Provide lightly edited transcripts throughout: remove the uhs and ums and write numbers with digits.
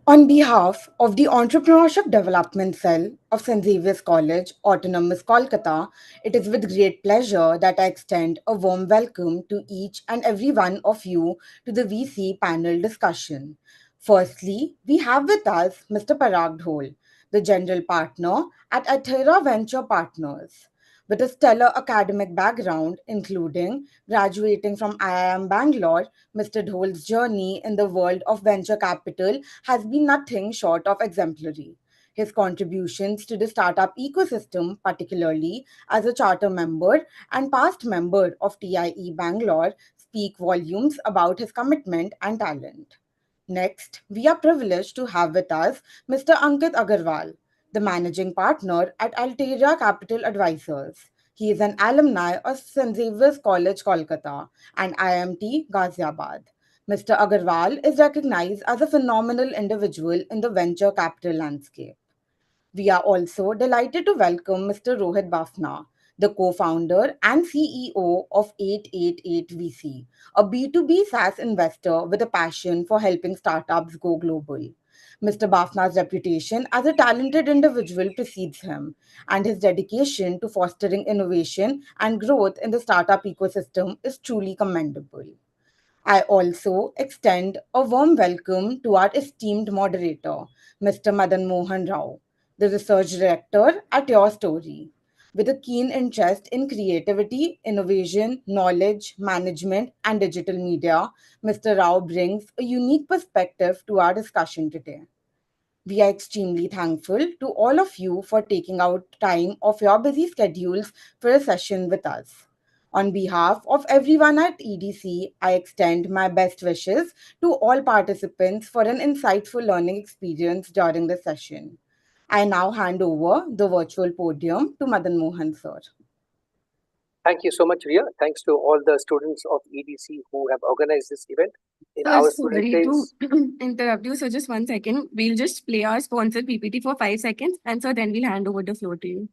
On behalf of the Entrepreneurship Development Cell of St. Xavier's College, Autonomous Kolkata, it is with great pleasure that I extend a warm welcome to each and every one of you to the VC panel discussion. Firstly, we have with us Mr. Parag Dhol, the General Partner at Athera Venture Partners. With a stellar academic background, including graduating from IIM Bangalore, Mr. Dhol's journey in the world of venture capital has been nothing short of exemplary. His contributions to the startup ecosystem, particularly as a charter member and past member of TIE Bangalore, speak volumes about his commitment and talent. Next, we are privileged to have with us Mr. Ankit Agarwal, the managing partner at Altera Capital Advisors. He is an alumni of St. Xavier's College, Kolkata and IMT Ghaziabad. Mr. Agarwal is recognized as a phenomenal individual in the venture capital landscape. We are also delighted to welcome Mr. Rohit Bafna, the co founder and CEO of 888 VC, a B2B SaaS investor with a passion for helping startups go global. Mr. Bafna's reputation as a talented individual precedes him, and his dedication to fostering innovation and growth in the startup ecosystem is truly commendable. I also extend a warm welcome to our esteemed moderator, Mr. Madan Mohan Rao, the research director at Your Story. With a keen interest in creativity, innovation, knowledge, management, and digital media, Mr. Rao brings a unique perspective to our discussion today. We are extremely thankful to all of you for taking out time of your busy schedules for a session with us. On behalf of everyone at EDC, I extend my best wishes to all participants for an insightful learning experience during the session. I now hand over the virtual podium to Madan Mohan sir. Thank you so much, Ria. Thanks to all the students of EDC who have organized this event. In So our sorry to interrupt you. So just 1 second. We'll just play our sponsored PPT for 5 seconds, and so then we'll hand over the floor to you.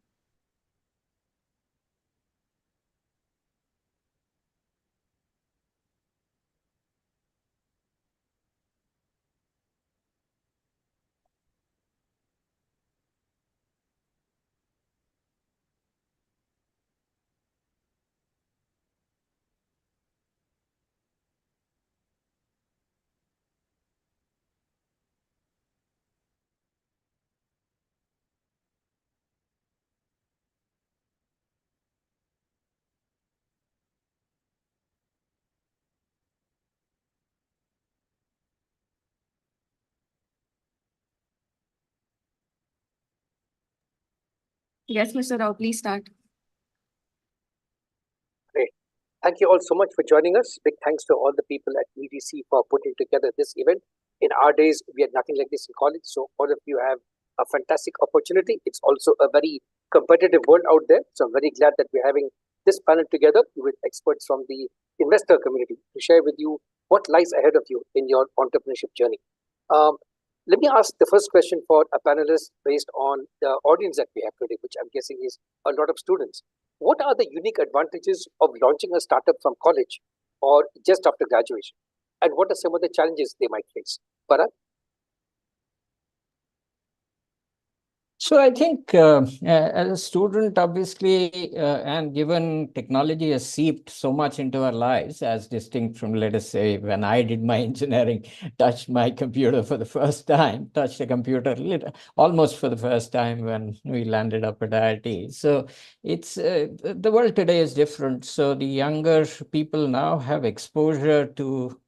Yes, Mr. Rao, please start. Great. Thank you all so much for joining us. Big thanks to all the people at EDC for putting together this event. In our days, we had nothing like this in college, so all of you have a fantastic opportunity. It's also a very competitive world out there, so I'm very glad that we're having this panel together with experts from the investor community to share with you what lies ahead of you in your entrepreneurship journey. Um, Let me ask the first question for a panelist based on the audience that we have today, which I'm guessing is a lot of students. What are the unique advantages of launching a startup from college or just after graduation? And what are some of the challenges they might face? Parag? So I think as a student, obviously, and given technology has seeped so much into our lives, as distinct from, let us say, when I did my engineering, touched my computer for the first time, touched a computer almost for the first time when we landed up at IIT. So it's the world today is different. So the younger people now have exposure to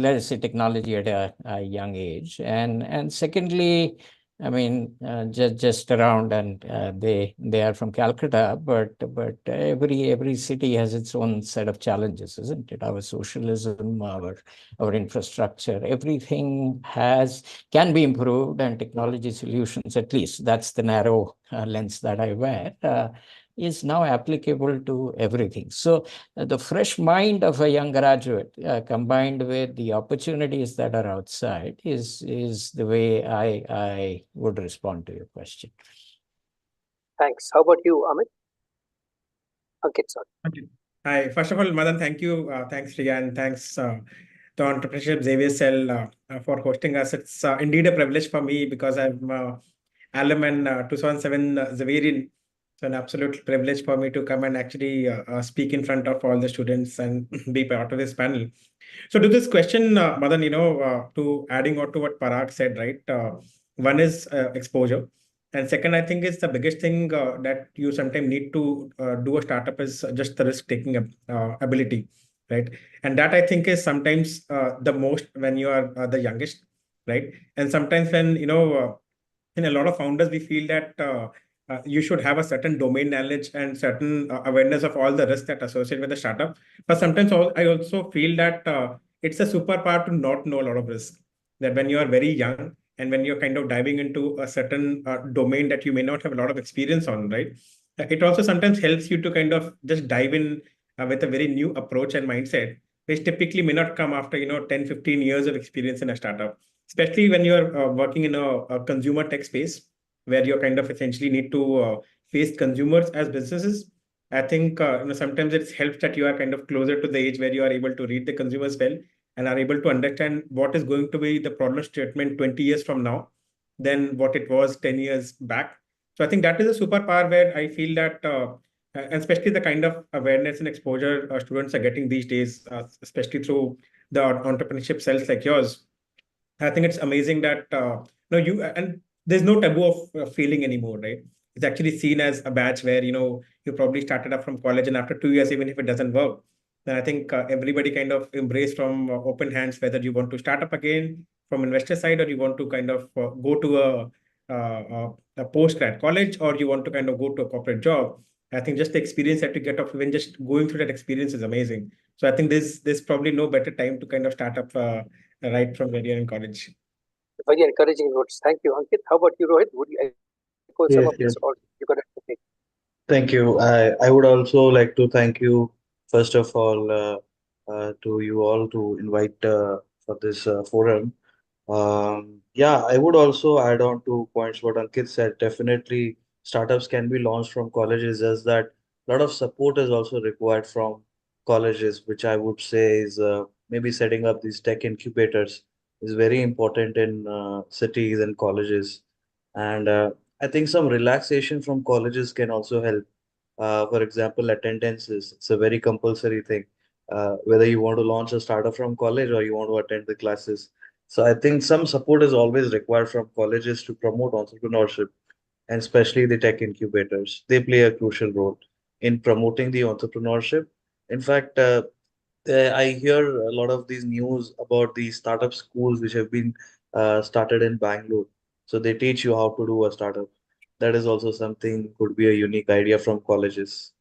let us say technology at a young age, and secondly, I mean, just around, and they are from Calcutta, but every city has its own set of challenges, isn't it? Our socialism, our infrastructure, everything can be improved, and technology solutions, at least that's the narrow lens that I wear, is now applicable to everything. So the fresh mind of a young graduate combined with the opportunities that are outside is the way I would respond to your question. Thanks. How about you, Amit? Ankit, sorry. Thank you. Hi. First of all, Madan, thank you. Thanks, Riya, and thanks the Entrepreneurship Xavier Cell for hosting us. It's indeed a privilege for me because I'm alum and 2007 Xaverian. It's an absolute privilege for me to come and actually speak in front of all the students and be part of this panel. So to this question, Madan, to adding on to what Parag said, right? One is exposure. And second, I think is the biggest thing that you sometimes need to do a startup is just the risk taking ability, right? And that I think is sometimes the most when you are the youngest, right? And sometimes when, in a lot of founders, we feel that you should have a certain domain knowledge and certain awareness of all the risks that associate with the startup. But sometimes I also feel that it's a superpower to not know a lot of risk. That when you are very young and when you're kind of diving into a certain domain that you may not have a lot of experience on, right? It also sometimes helps you to kind of just dive in with a very new approach and mindset, which typically may not come after, 10, 15 years of experience in a startup, especially when you're working in a consumer tech space where you kind of essentially need to face consumers as businesses. I think sometimes it helps that you are kind of closer to the age where you are able to read the consumers well and are able to understand what is going to be the problem statement 20 years from now than what it was 10 years back. So I think that is a superpower where I feel that, and especially the kind of awareness and exposure students are getting these days, especially through the entrepreneurship cells like yours. I think it's amazing that no you and there's no taboo of failing anymore, right? It's actually seen as a batch where you probably started up from college and after 2 years, even if it doesn't work, then I think everybody kind of embrace from open hands whether you want to start up again from investor side or you want to kind of go to a post grad college or you want to kind of go to a corporate job. I think just the experience that you get of even just going through that experience is amazing. So I think there's probably no better time to kind of start up. Right from when you're in college. Very encouraging notes. Thank you, Ankit. How about you, Rohit? Would you echo some of this, or Yes, you yes. got anything? Thank you. I would also like to thank you, first of all, to you all to invite for this forum. Yeah, I would also add on to points what Ankit said. Definitely, startups can be launched from colleges, as that a lot of support is also required from colleges, which I would say is maybe setting up these tech incubators is very important in cities and colleges. And I think some relaxation from colleges can also help. For example, attendances, it's a very compulsory thing. Whether you want to launch a startup from college or you want to attend the classes. So I think some support is always required from colleges to promote entrepreneurship, and especially the tech incubators. They play a crucial role in promoting the entrepreneurship. In fact, I hear a lot of these news about the startup schools which have been started in Bangalore. So they teach you how to do a startup. That is also something could be a unique idea from colleges.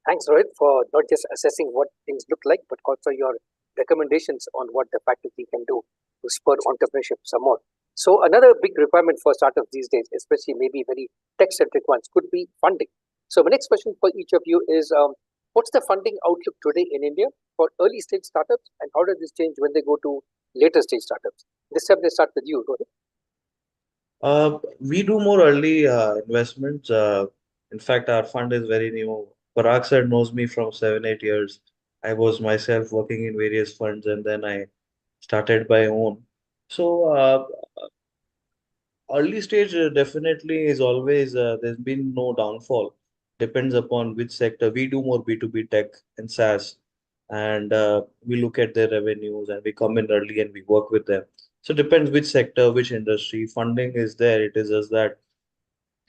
Thanks, Rohit, for not just assessing what things look like, but also your recommendations on what the faculty can do to spur entrepreneurship some more. So another big requirement for startups these days, especially maybe very tech-centric ones, could be funding. So my next question for each of you is, what's the funding outlook today in India for early stage startups, and how does this change when they go to later stage startups? This time, let's start with you, Rohit. We do more early investments. In fact, our fund is very new. Parag sir knows me from 7, 8 years. I was myself working in various funds and then I started my own. So early stage definitely is always there's been no downfall. Depends upon which sector. We do more B2B tech and SaaS, and we look at their revenues and we come in early and we work with them. So depends which sector, which industry. Funding is there. It is just that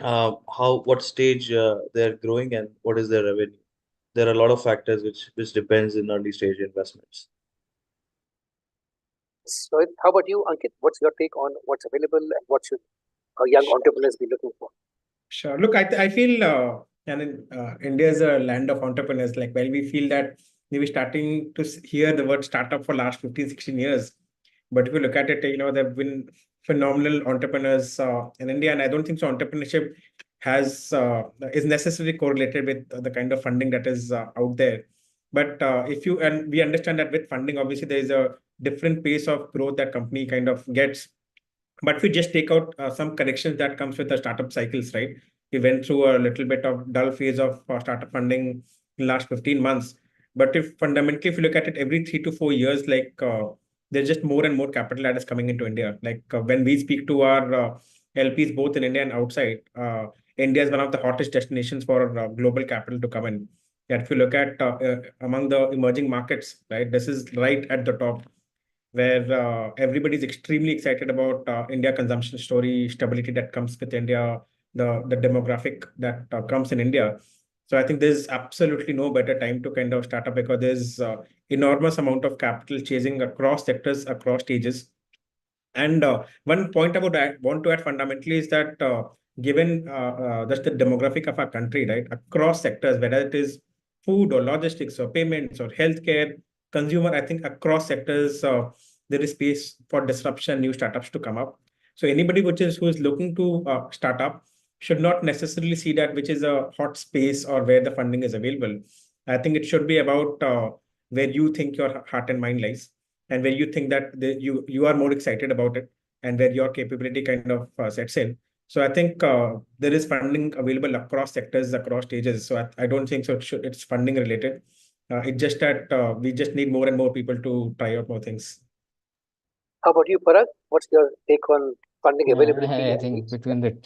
how what stage they're growing and what is their revenue. There are a lot of factors which depends in early stage investments. Thanks, Rohit. How about you, Ankit? What's your take on what's available and what should young entrepreneurs be looking for? Sure. Look, I feel and India is a land of entrepreneurs. Like, while we feel that maybe starting to hear the word startup for last 15, 16 years. But if you look at it, there have been phenomenal entrepreneurs in India. And I don't think so entrepreneurship has is necessarily correlated with the kind of funding that is out there. But if you, and we understand that with funding, obviously there is a different pace of growth that company kind of gets. But if we just take out some corrections that comes with the startup cycles, right? We went through a little bit of dull phase of startup funding in the last 15 months. But if fundamentally, if you look at it every 3 to 4 years, there's just more and more capital that is coming into India. When we speak to our LPs both in India and outside, India is one of the hottest destinations for global capital to come in. And if you look at among the emerging markets, right, this is right at the top where everybody's extremely excited about India consumption story, stability that comes with India, the demographic that comes in India. So I think there's absolutely no better time to kind of start up because there's enormous amount of capital chasing across sectors, across stages. And one point I would want to add fundamentally is that given just the demographic of our country, right, across sectors, whether it is food or logistics or payments or healthcare, consumer, I think across sectors, there is space for disruption, new startups to come up. So anybody who is looking to start up should not necessarily see that which is a hot space or where the funding is available. I think it should be about where you think your heart and mind lies and where you think that you are more excited about it and where your capability kind of sets in. So I think there is funding available across sectors, across stages. So I don't think so. It's funding related. It's just that we just need more and more people to try out more things. How about you, Parag? What's your take on funding availability I and think needs? between the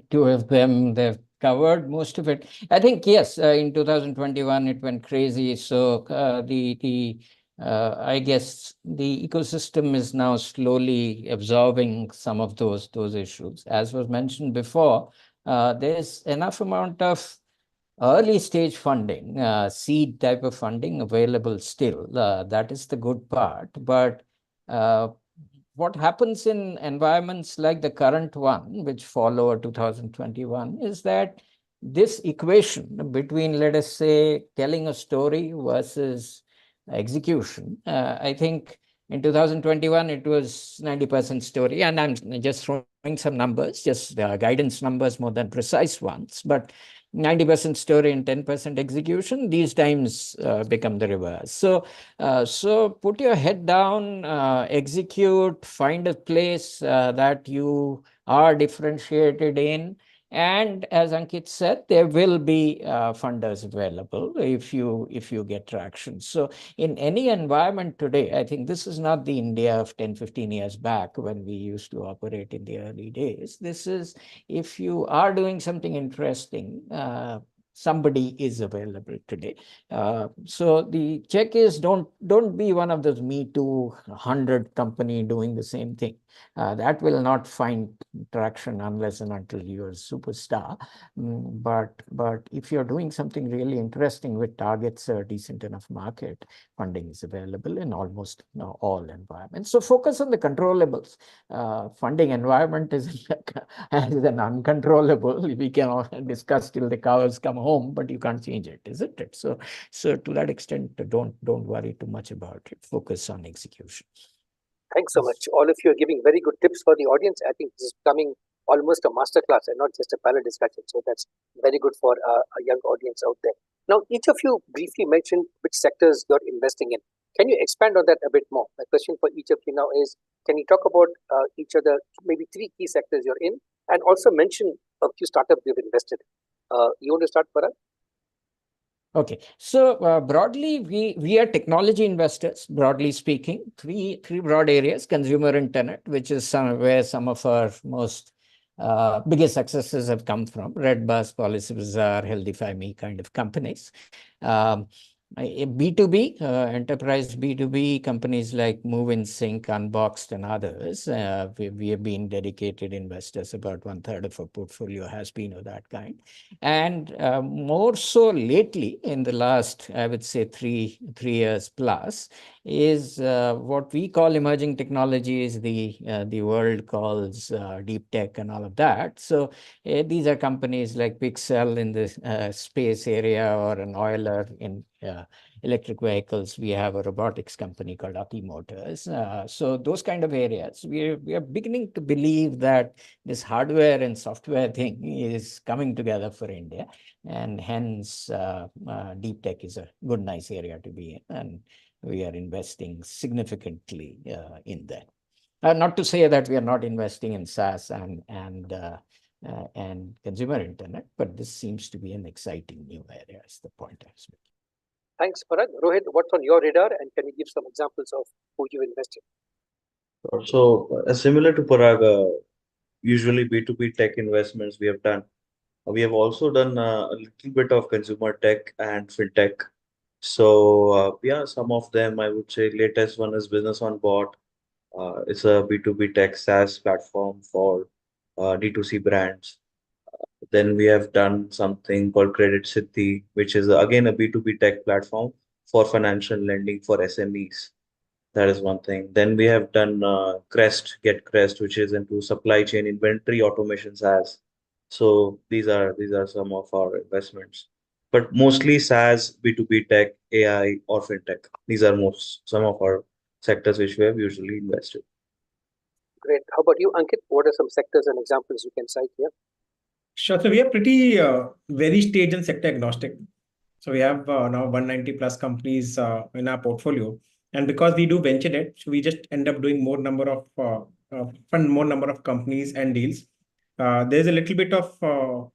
two of them, they've covered most of it. I think yes, in 2021 it went crazy. So I guess the ecosystem is now slowly absorbing some of those issues. As was mentioned before, there's enough amount of early stage funding, seed type of funding available still. That is the good part. But uh, what happens in environments like the current one, which follow 2021, is that this equation between, let us say, telling a story versus execution, I think in 2021, it was 90% story. And I'm just throwing some numbers, just guidance numbers more than precise ones. But 90% story and 10% execution, these times become the reverse. So put your head down, execute, find a place that you are differentiated in. And as Ankit said, there will be funders available if you get traction. So in any environment today, I think this is not the India of 10, 15 years back when we used to operate in the early days. This is if you are doing something interesting, somebody is available today. So the check is don't be one of those Me Too 100 company doing the same thing. That will not find traction unless and until you're a superstar. But if you're doing something really interesting which targets a decent enough market, funding is available in almost all environments. So focus on the controllables. Funding environment is as an uncontrollable. We can all discuss till the cows come home, but you can't change it, isn't it? So to that extent, don't worry too much about it. Focus on execution. Thanks so much. All of you are giving very good tips for the audience. I think this is becoming almost a masterclass and not just a panel discussion. So that's very good for a young audience out there. Now, each of you briefly mentioned which sectors you're investing in. Can you expand on that a bit more? My question for each of you now is, can you talk about each of the maybe three key sectors you're in and also mention a few startups you've invested in? You want to start, Parag? Okay, so broadly, we are technology investors. Broadly speaking, three broad areas: consumer internet, which is where some of our most biggest successes have come from. Redbus, Policy Bazaar, Healthify Me kind of companies. B2B, enterprise B2B companies like Move in Sync, Unboxed, and others. We have been dedicated investors. About 1/3 of our portfolio has been of that kind. And more so lately, in the last, I would say, three years plus, is what we call emerging technologies, the world calls deep tech and all of that. So these are companies like Pixel in the space area or an Euler in electric vehicles. We have a robotics company called Aki Motors. So those kind of areas, we are beginning to believe that this hardware and software thing is coming together for India. And hence, deep tech is a good, nice area to be in. And we are investing significantly in that. Not to say that we are not investing in SaaS and consumer internet, but this seems to be an exciting new area, is the point I was making. Thanks, Parag. Rohit, what's on your radar, and can you give some examples of who you invested? So, similar to Parag, usually B2B tech investments we have done. We have also done a little bit of consumer tech and fintech. So, yeah, some of them I would say latest one is Business on Board. It's a B2B tech SaaS platform for D2C brands. Then we have done something called Credit City, which is again a B2B tech platform for financial lending for SMEs. That is one thing. Then we have done Get Crest, which is into supply chain inventory automation SaaS. So these are some of our investments, but mostly SaaS, B2B tech, AI, or fintech. These are most some of our sectors which we have usually invested. Great. How about you, Ankit? What are some sectors and examples you can cite here? Sure. So we are pretty very stage and sector agnostic. So we have now 190 plus companies in our portfolio. And because we do venture debt, so we just end up doing more number of fund more number of companies and deals. There's a little bit of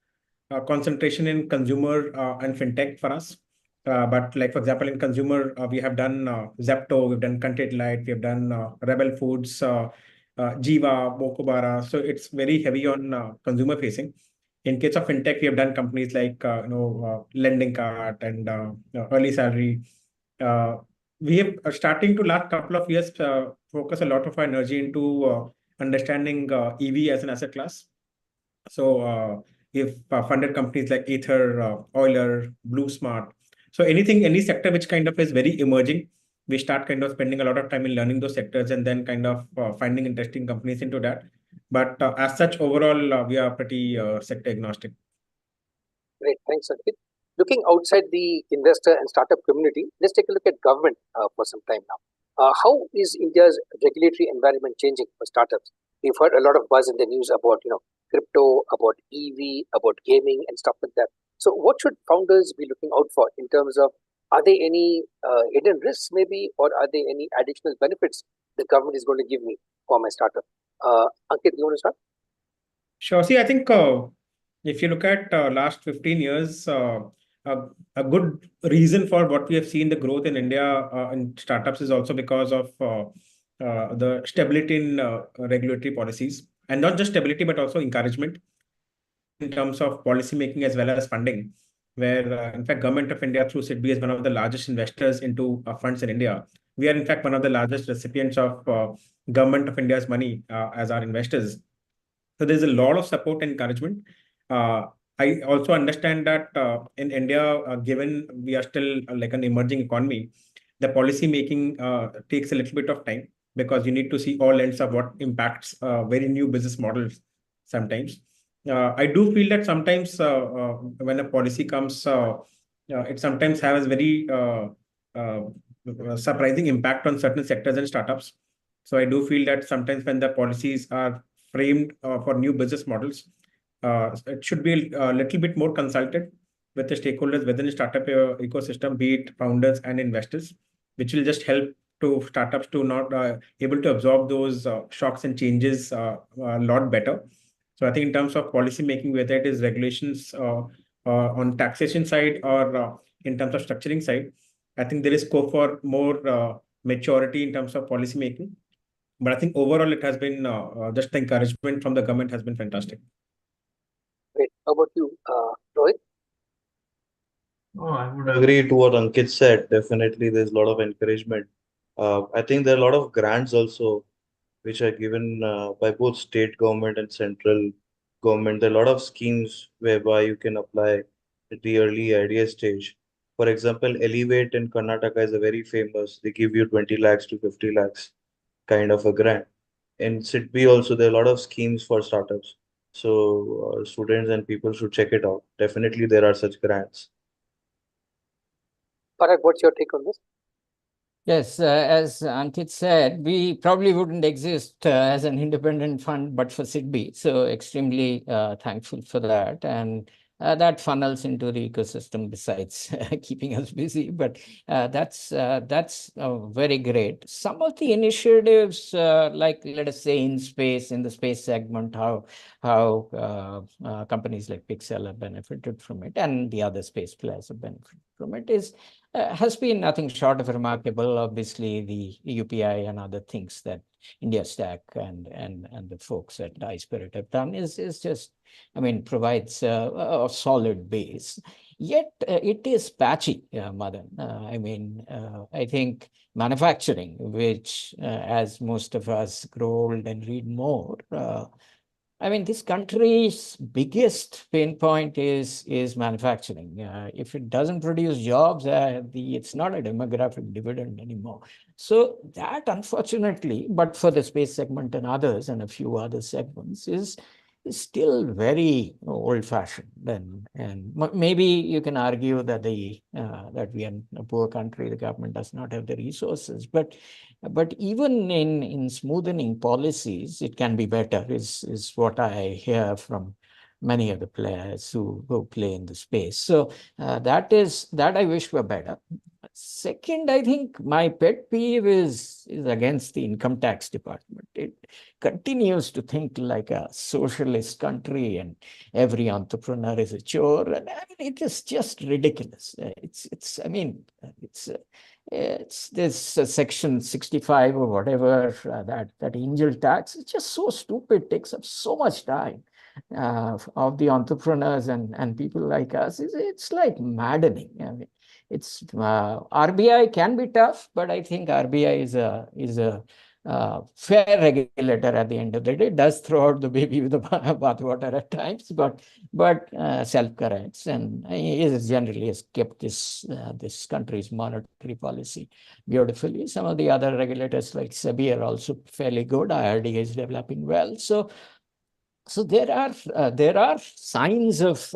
concentration in consumer and fintech for us. But like for example, in consumer, we have done Zepto, we've done Content Light, we have done Rebel Foods, Jiva, Mokobara. So it's very heavy on consumer facing. In case of fintech, we have done companies like Lending Card and Early Salary. Uh, we have starting to last couple of years focus a lot of our energy into understanding EV as an asset class. So we've funded companies like Ether, Euler, Blue Smart. So anything, any sector which kind of is very emerging, we start kind of spending a lot of time in learning those sectors and then kind of finding interesting companies into that. But as such, overall, we are pretty sector agnostic. Great. Thanks, Ankit. Looking outside the investor and startup community, let's take a look at government for some time now. How is India's regulatory environment changing for startups? We've heard a lot of buzz in the news about crypto, about EV, about gaming and stuff like that. So, what should founders be looking out for in terms of, are there any hidden risks maybe, or are there any additional benefits the government is going to give me for my startup? Ankit, you want to start? Sure. See, I think if you look at last 15 years, a, a good reason for what we have seen the growth in India in startups is also because of the stability in regulatory policies, and not just stability but also encouragement in terms of policy making as well as funding. Where in fact, Government of India through SIDBI is one of the largest investors into funds in India. We are in fact one of the largest recipients of Government of India's money as our investors. So there's a lot of support and encouragement. I also understand that in India, given we are still like an emerging economy, the policy making takes a little bit of time because you need to see all ends of what impacts very new business models sometimes. I do feel that sometimes when a policy comes, it sometimes has very surprising impact on certain sectors and startups. So I do feel that sometimes when the policies are framed for new business models, it should be a little bit more consulted with the stakeholders within the startup ecosystem, be it founders and investors, which will just help to startups to not able to absorb those shocks and changes a lot better. So I think in terms of policy making, whether it is regulations on taxation side or in terms of structuring side, I think there is scope for more maturity in terms of policy making. But I think overall it has been just the encouragement from the government has been fantastic. Great. How about you, Rohit? No, I would agree to what Ankit said. Definitely, there's a lot of encouragement. I think there are a lot of grants also which are given by both state government and central government. There are a lot of schemes whereby you can apply at the early idea stage. For example, Elevate in Karnataka is a very famous. They give you 20 lakhs to 50 lakhs kind of a grant. In SIDBI also, there are a lot of schemes for startups. So students and people should check it out. Definitely, there are such grants. Parag, what's your take on this? Yes, as Ankit said, we probably wouldn't exist as an independent fund but for SIDBI. So extremely thankful for that. And that funnels into the ecosystem besides keeping us busy. But that's very great. Some of the initiatives, like let us say in the space segment, how companies like Pixel have benefited from it, and the other space players have benefited from it, is has been nothing short of remarkable. Obviously, the UPI and other things that India Stack and the folks at iSpirit have done is just, I mean, provides a solid base. Yet it is patchy, Madan. I mean, I think manufacturing, which as most of us grow old and read more, I mean, this country's biggest pain point is manufacturing. If it doesn't produce jobs, it's not a demographic dividend anymore. So that, unfortunately, but for the space segment and others and a few other segments, is still very old-fashioned. And maybe you can argue that that we are a poor country, the government does not have the resources, but even in smoothening policies, it can be better, is what I hear from many of the players who play in the space. So that I wish were better. Second, I think my pet peeve is against the income tax department. It continues to think like a socialist country, and every entrepreneur is a chore. And I mean, it is just ridiculous. I mean, it's this Section 65 or whatever, that angel tax. It's just so stupid, takes up so much time of the entrepreneurs and people like us. It's like maddening. I mean, it's RBI can be tough, but I think RBI is a fair regulator at the end of the day. It does throw out the baby with the bathwater at times, but self-corrects and is generally has kept this country's monetary policy beautifully. Some of the other regulators like SEBI are also fairly good. IRDA is developing well. So there are signs of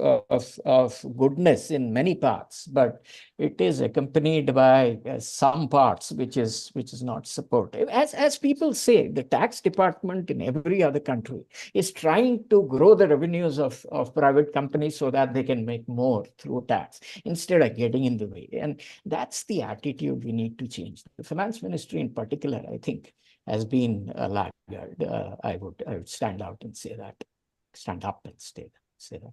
goodness in many parts, but it is accompanied by some parts which is not supportive. As people say, the tax department in every other country is trying to grow the revenues of private companies so that they can make more through tax instead of getting in the way. And that's the attitude we need to change. The finance ministry in particular, I think, has been a laggard. I would stand out and say that. Stand up and say that.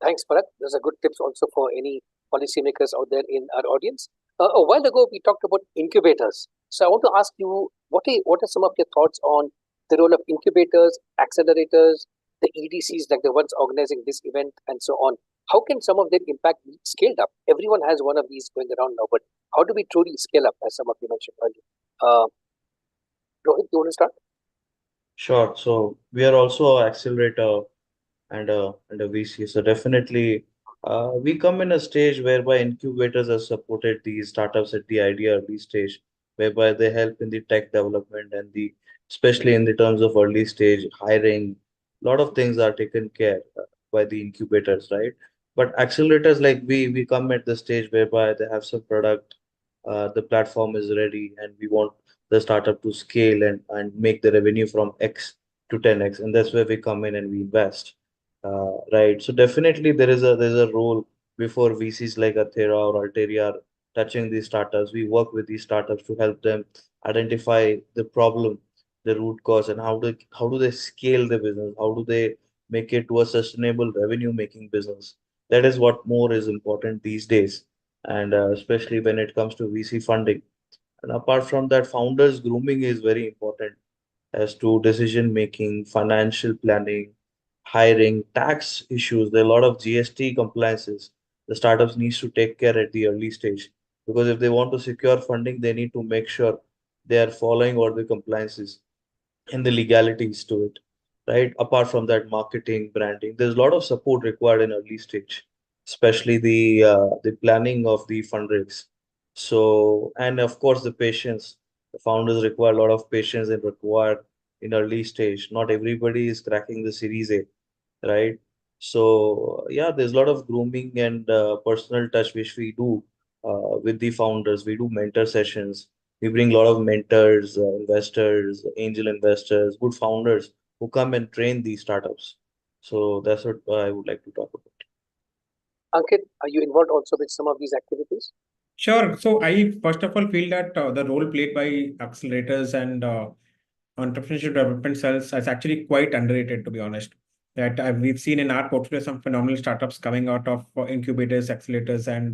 Thanks, Bharat. Those are good tips also for any policymakers out there in our audience. A while ago, we talked about incubators. So I want to ask you, what are some of your thoughts on the role of incubators, accelerators, the EDCs, like the ones organizing this event, and so on? How can some of their impact be scaled up? Everyone has one of these going around now, but how do we truly scale up, as some of you mentioned earlier? Rohit, you want to start? Sure. So we are also an accelerator and a VC. So definitely, we come in a stage whereby incubators have supported these startups at the idea early stage, whereby they help in the tech development and especially in the terms of early stage hiring. A lot of things are taken care by the incubators, right? But accelerators, like we come at the stage whereby they have some product, the platform is ready, and we want the startup to scale and make the revenue from X to 10X, and that's where we come in and we invest. Right. So definitely there's a role before VCs like Athera or Alteria are touching these startups. We work with these startups to help them identify the problem, the root cause, and how do they scale the business? How do they make it to a sustainable revenue making business? That is what more is important these days, and especially when it comes to VC funding. And apart from that, founders grooming is very important as to decision making, financial planning, hiring, tax issues. There are a lot of GST compliances the startups needs to take care at the early stage, because if they want to secure funding, they need to make sure they are following all the compliances and the legalities to it, right? Apart from that, marketing, branding, there's a lot of support required in early stage, especially the planning of the fundraise. So, and of course, the patience. The founders require a lot of patience and require in early stage. Not everybody is cracking the Series A, right? So yeah, there's a lot of grooming and personal touch which we do with the founders. We do mentor sessions. We bring a lot of mentors, investors, angel investors, good founders who come and train these startups. So that's what I would like to talk about. Ankit, are you involved also with some of these activities? Sure. So I first of all feel that the role played by accelerators and entrepreneurship development cells is actually quite underrated, to be honest. That we've seen in our portfolio some phenomenal startups coming out of incubators, accelerators, and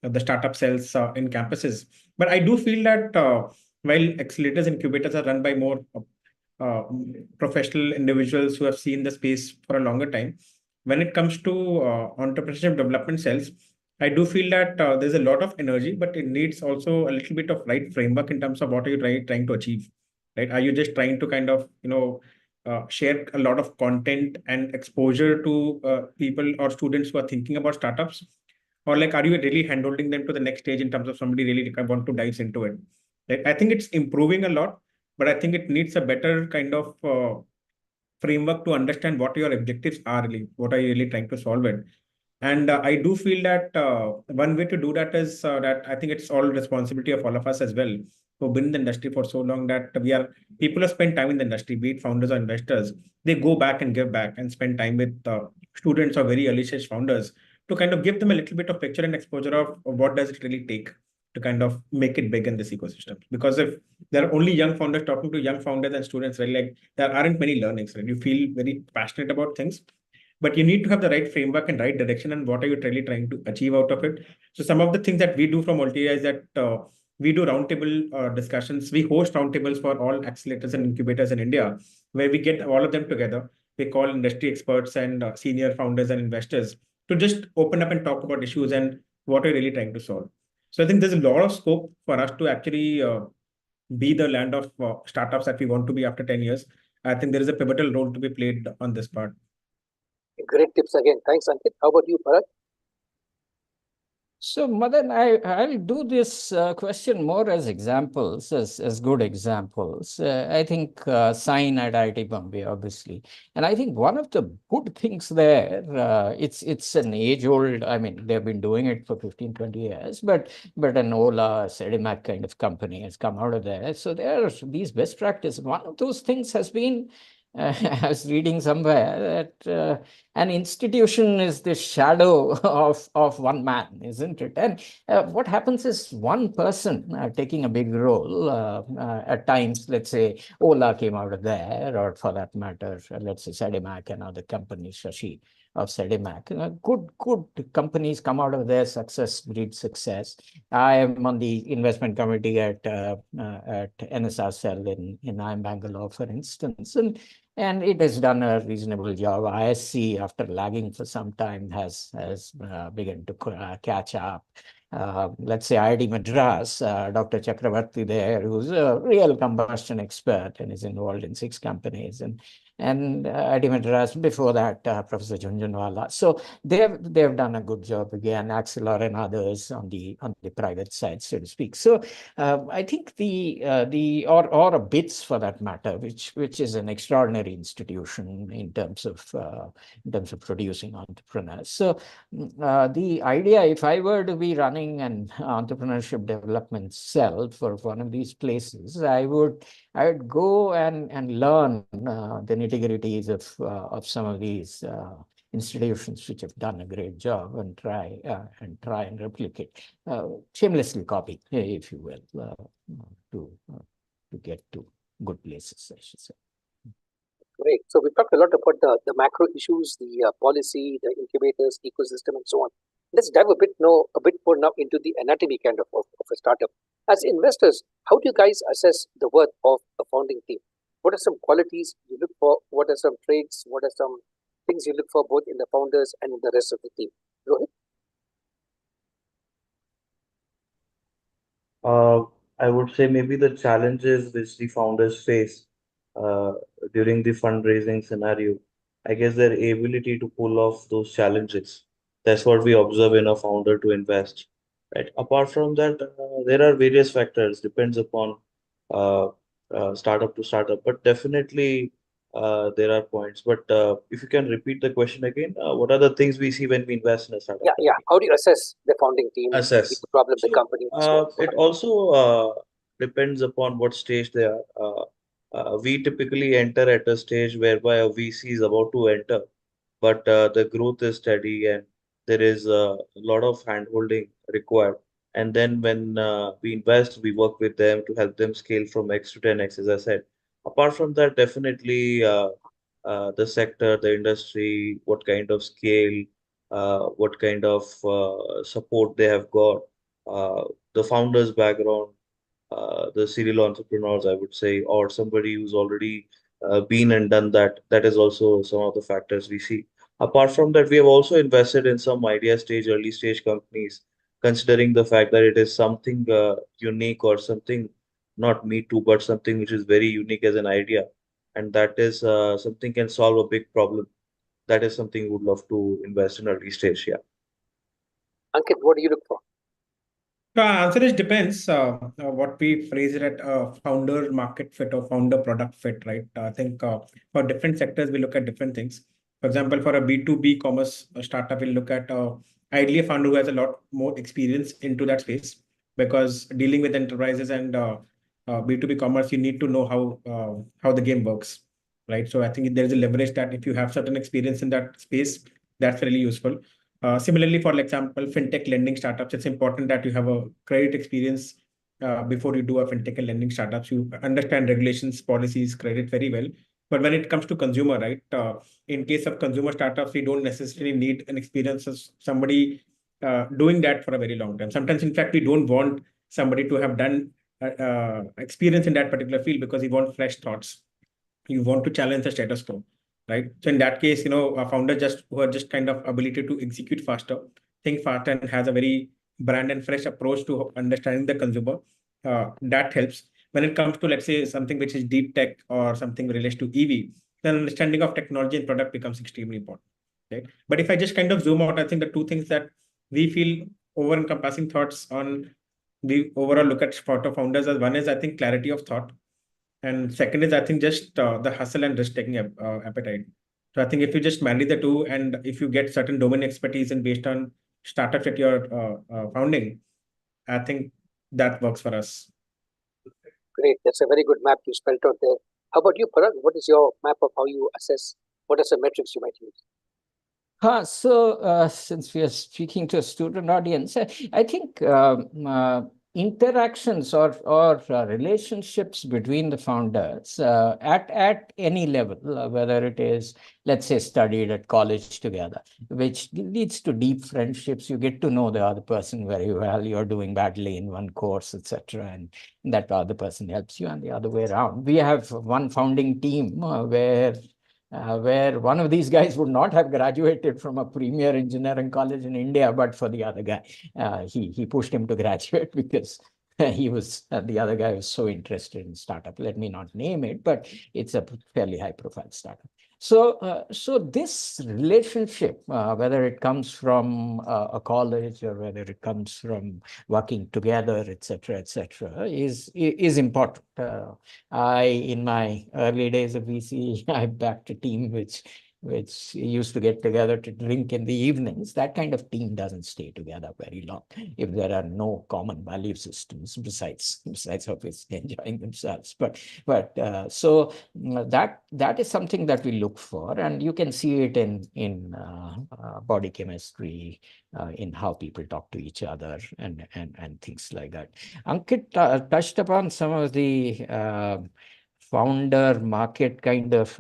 the startup cells in campuses. But I do feel that while accelerators, incubators are run by more uh, professional individuals who have seen the space for a longer time, when it comes to entrepreneurship development cells, I do feel that there's a lot of energy, but it needs also a little bit of right framework in terms of what are you trying to achieve, right? Are you just trying to kind of, share a lot of content and exposure to people or students who are thinking about startups? Or like, are you really handholding them to the next stage in terms of somebody really want to dive into it? Like, I think it's improving a lot, but I think it needs a better kind of framework to understand what your objectives are really, what are you really trying to solve it. And I do feel that one way to do that is that I think it's all responsibility of all of us as well, who've been in the industry for so long, that people have spent time in the industry, be it founders or investors. They go back and give back and spend time with students or very early stage founders to kind of give them a little bit of picture and exposure of what does it really take to kind of make it big in this ecosystem. Because if there are only young founders talking to young founders and students, right, like there aren't many learnings, right? You feel very passionate about things, but you need to have the right framework and right direction, and what are you really trying to achieve out of it. So some of the things that we do from Altia is that we do roundtable discussions. We host roundtables for all accelerators and incubators in India, where we get all of them together. We call industry experts and senior founders and investors to just open up and talk about issues and what we're really trying to solve. So I think there's a lot of scope for us to actually be the land of startups that we want to be after 10 years. I think there is a pivotal role to be played on this part. Great tips again. Thanks, Ankit. How about you, Bharat? So, Madan, I'll do this question more as examples, as good examples. I think Sign at IIT Bombay, obviously. And I think one of the good things there, it's an age-old, I mean, they've been doing it for 15, 20 years, but an Ola, Sedimac kind of company has come out of there. So there are these best practices. One of those things has been, I was reading somewhere that an institution is the shadow of one man, isn't it? And what happens is one person taking a big role at times, let's say Ola came out of there, or for that matter, let's say Sedimac and other companies, Shashi of Sedimac. Good companies come out of their success, breed success. I am on the investment committee at NSR Cell in IIM Bangalore, for instance, and it has done a reasonable job. ISC, after lagging for some time, has begun to catch up. Let's say IIT Madras, Dr. Chakravarti there, who's a real combustion expert and is involved in 6 companies, and IIT Madras before that, Professor Jhunjhunwala. So they've done a good job again, Axelar and others on the private side, so to speak. So I think or a BITS for that matter, which is an extraordinary institution in terms of producing entrepreneurs. So the idea, if I were to be running an entrepreneurship development cell for one of these places, I would go and learn the nitty-gritties of some of these institutions which have done a great job, and try and replicate, shamelessly copy, if you will, to get to good places, I should say. Great. So we talked a lot about the macro issues, the policy, the incubators, ecosystem, and so on. Let's dive a bit more now into the anatomy kind of a startup. As investors, how do you guys assess the worth of a founding team? What are some qualities you look for? What are some traits? What are some things you look for both in the founders and in the rest of the team? Rohit? Uh, I would say maybe the challenges which the founders face uh, during the fundraising scenario, I guess their ability to pull off those challenges. That's what we observe in a founder to invest, right? Apart from that, there are various factors, depends upon uh, startup to startup, but definitely there are points. But if you can repeat the question again, what are the things we see when we invest in a startup Yeah. company? How do you assess the founding team, the Assess. problem, the So company, and so on? it also depends upon what stage they are. We typically enter at a stage whereby a VC is about to enter, but the growth is steady and there is a lot of handholding required. And then when we invest, we work with them to help them scale from X to 10X, as I said. Apart from that, definitely the sector, the industry, what kind of scale, what kind of support they have got, uh, the founder's background, the serial entrepreneurs, I would say, or somebody who's already been and done that. That is also some of the factors we see. Apart from that, we have also invested in some idea stage, early stage companies, considering the fact that it is something unique or something not me too, but something which is very unique as an idea, and that is something can solve a big problem. That is something we would love to invest in early stage. Yeah. Ankit, what do you look for? Answer is depends. What we phrase it at founder market fit or founder product fit, right? I think for different sectors we look at different things. For example, for a B2B commerce startup, we'll look at ideally a founder who has a lot more experience into that space, because dealing with enterprises and B2B commerce, you need to know how the game works, right? So I think there's a leverage that if you have certain experience in that space, that's really useful. Similarly, for example, fintech lending startups, it's important that you have a credit experience before you do a fintech and lending startups. You understand regulations, policies, credit very well. But when it comes to consumer, right, in case of consumer startups, we don't necessarily need an experience as somebody doing that for a very long time. Sometimes, in fact, we don't want somebody to have done experience in that particular field because we want fresh thoughts. You want to challenge the status quo, right? So in that case, a founder just who are just kind of ability to execute faster, think faster, and has a very brand and fresh approach to understanding the consumer. That helps. When it comes to, let's say, something which is deep tech or something related to EV, then understanding of technology and product becomes extremely important, right? But if I just kind of zoom out, I think the two things that we feel over encompassing thoughts on the overall look at photo founders as, one is, I think, clarity of thought, and second is, I think, just the hustle and risk taking appetite. So I think if you just marry the two, and if you get certain domain expertise and based on startups that you're founding, I think that works for us. Great. That's a very good map you spelled out there. How about you, Parag? What is your map of how you assess? What are some metrics you might use? Since we are speaking to a student audience, I think interactions or relationships between the founders at any level, whether it is, let's say, studied at college together, which leads to deep friendships. You get to know the other person very well. You're doing badly in one course, etc., and that other person helps you, and the other way around. We have one founding team where one of these guys would not have graduated from a premier engineering college in India, but for the other guy. He pushed him to graduate because the other guy was so interested in startup. Let me not name it, but it's a fairly high profile startup. So this relationship, whether it comes from a college or whether it comes from working together, etc., is important. In my early days of VC, I backed a team which used to get together to drink in the evenings. That kind of team doesn't stay together very long if there are no common value systems besides obviously enjoying themselves. So that is something that we look for, and you can see it in body chemistry, in how people talk to each other, and things like that. Ankit touched upon some of the founder market kind of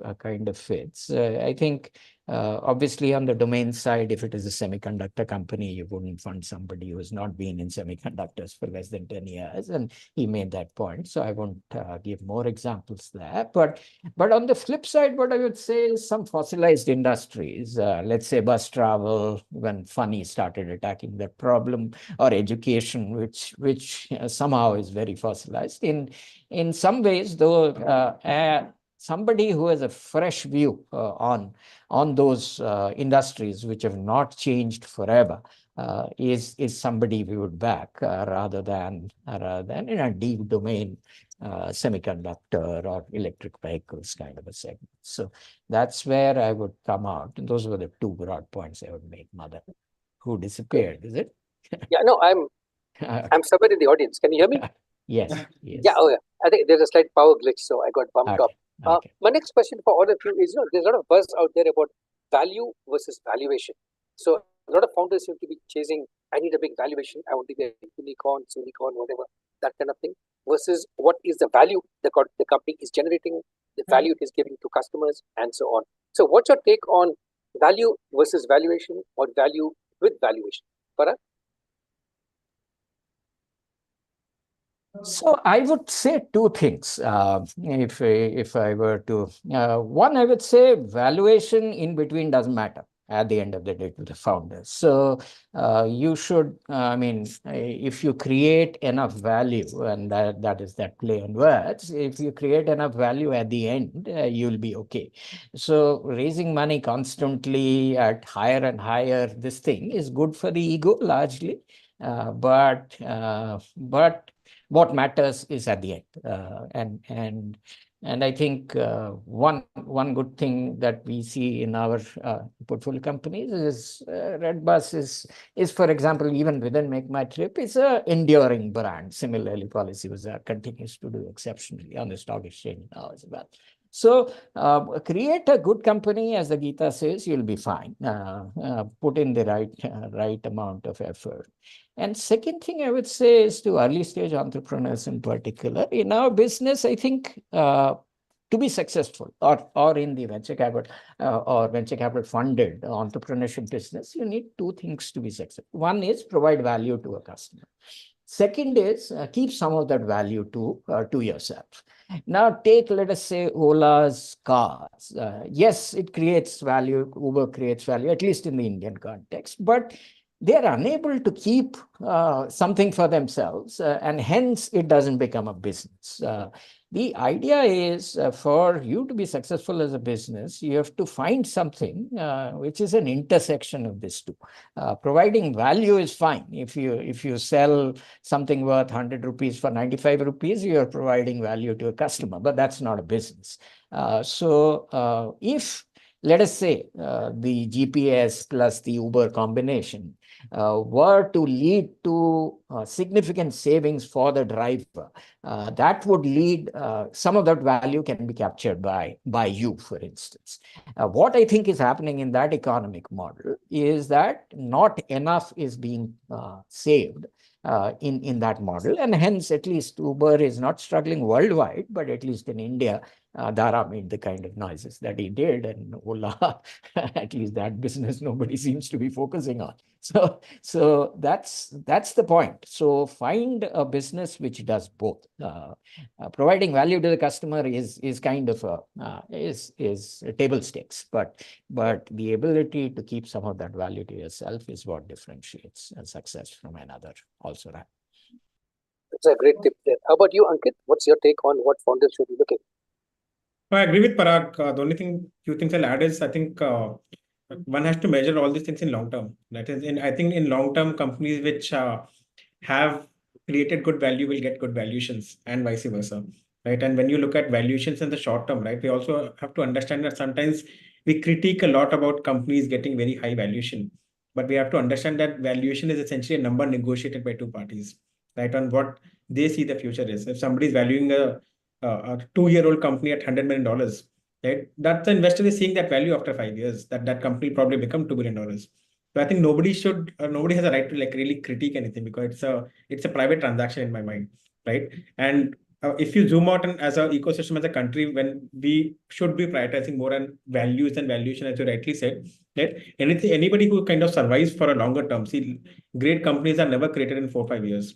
fits. I think obviously on the domain side, if it is a semiconductor company, you wouldn't fund somebody who has not been in semiconductors for less than 10 years, and he made that point. So I won't give more examples there. But on the flip side, what I would say is some fossilized industries, let's say bus travel, when Funny started attacking that problem, or education, which somehow is very fossilized. In some ways, though, somebody who has a fresh view on those industries which have not changed forever is somebody we would back rather than in a deep domain semiconductor or electric vehicles kind of a segment. So that's where I would come out. And those were the two broad points I would make. Mother, who disappeared, is it? Yeah, no, I'm somewhere in the audience. Can you hear me? Yes. Yeah, oh yeah. I think there's a slight power glitch, so I got bumped up. Okay. My next question for all of you is, there's a lot of buzz out there about value versus valuation. So a lot of founders seem to be chasing, I need a big valuation, I want to be a unicorn, whatever, that kind of thing, versus what is the value the company is generating, the value it is giving to customers, and so on. So what's your take on Value versus valuation or value with valuation? Parag? So I would say two things. If I were to, one, I would say valuation in between doesn't matter at the end of the day to the founders. So you should, I mean, if you create enough value, and that is that play on words, if you create enough value at the end, you'll be okay. So raising money constantly at higher and higher, this thing is good for the ego largely, but what matters is at the end. And I think one good thing that we see in our portfolio companies is Redbus is, for example, even within Make My Trip, is a enduring brand. Similarly, Policybazaar continues to do exceptionally on the stock exchange now as well. So create a good company, as the Gita says, you'll be fine. Put in the right amount of effort. And second thing I would say is to early stage entrepreneurs in particular. In our business, I think to be successful or in the venture capital or venture capital funded entrepreneurship business, you need two things to be successful. One is provide value to a customer. Second is keep some of that value to yourself. Now take, let us say, Ola's cars. Yes, it creates value. Uber creates value, at least in the Indian context, but they are unable to keep something for themselves, and hence it doesn't become a business. The idea is for you to be successful as a business, you have to find something which is an intersection of these two. Providing value is fine. If you sell something worth 100 rupees for 95 rupees, you are providing value to a customer, but that's not a business. If, let us say, the GPS plus the Uber combination were to lead to significant savings for the driver, that would lead, some of that value can be captured by you, for instance. What I think is happening in that economic model is that not enough is being saved in that model, and hence at least Uber is not struggling worldwide, but at least in India, Dara made the kind of noises that he did, and Ola, at least that business nobody seems to be focusing on. So that's the point. So find a business which does both. Providing value to the customer is kind of is table stakes, but the ability to keep some of that value to yourself is what differentiates a success from another. Also, right. That's a great tip there. How about you, Ankit? What's your take on what founders should be looking? I agree with Parag. The only few things I'll add is I think one has to measure all these things in long term. That is, I think in long term, companies which have created good value will get good valuations, and vice versa, right? And when you look at valuations in the short term, right, we also have to understand that sometimes we critique a lot about companies getting very high valuation, but we have to understand that valuation is essentially a number negotiated by two parties, right? On what they see the future is. If somebody is valuing a 2-year-old company at $100 million, right? That the investor is seeing that value after 5 years, that company probably become $2 billion. So I think nobody has a right to like really critique anything because it's a private transaction in my mind, right? And if you zoom out and as an ecosystem as a country, when we should be prioritizing more on values and valuation, as you rightly said, right? Anybody who kind of survives for a longer term, see, great companies are never created in 4 or 5 years,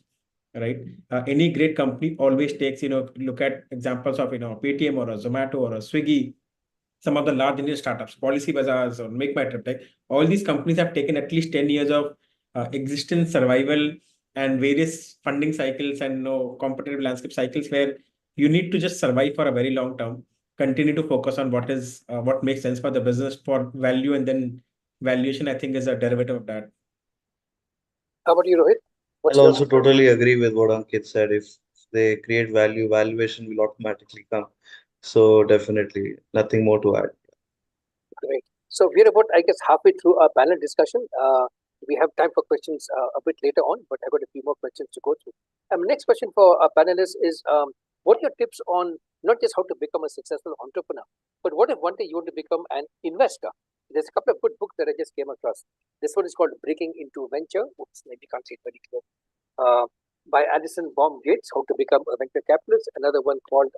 right? Any great company always takes, look at examples of, Paytm or a Zomato or a Swiggy, some of the large Indian startups, Policybazaars or Make My Trip, like all these companies have taken at least 10 years of existence, survival, and various funding cycles and competitive landscape cycles where you need to just survive for a very long term, continue to focus on what makes sense for the business for value, and then valuation, I think, is a derivative of that. How about you, Rohit? What's I'll your also totally agree with what Ankit said. If they create value, valuation will automatically come. So definitely nothing more to add. Great. So we're about, I guess, halfway through our panel discussion. We have time for questions a bit later on, but I've got a few more questions to go through. Next question for our panelists is, what are your tips on not just how to become a successful entrepreneur, but what if one day you want to become an investor? There's a couple of good books that I just came across. This one is called Breaking into Venture. Oops, maybe can't see it very clear. By Addison Baum Gates, How to Become a Venture Capitalist. Another one called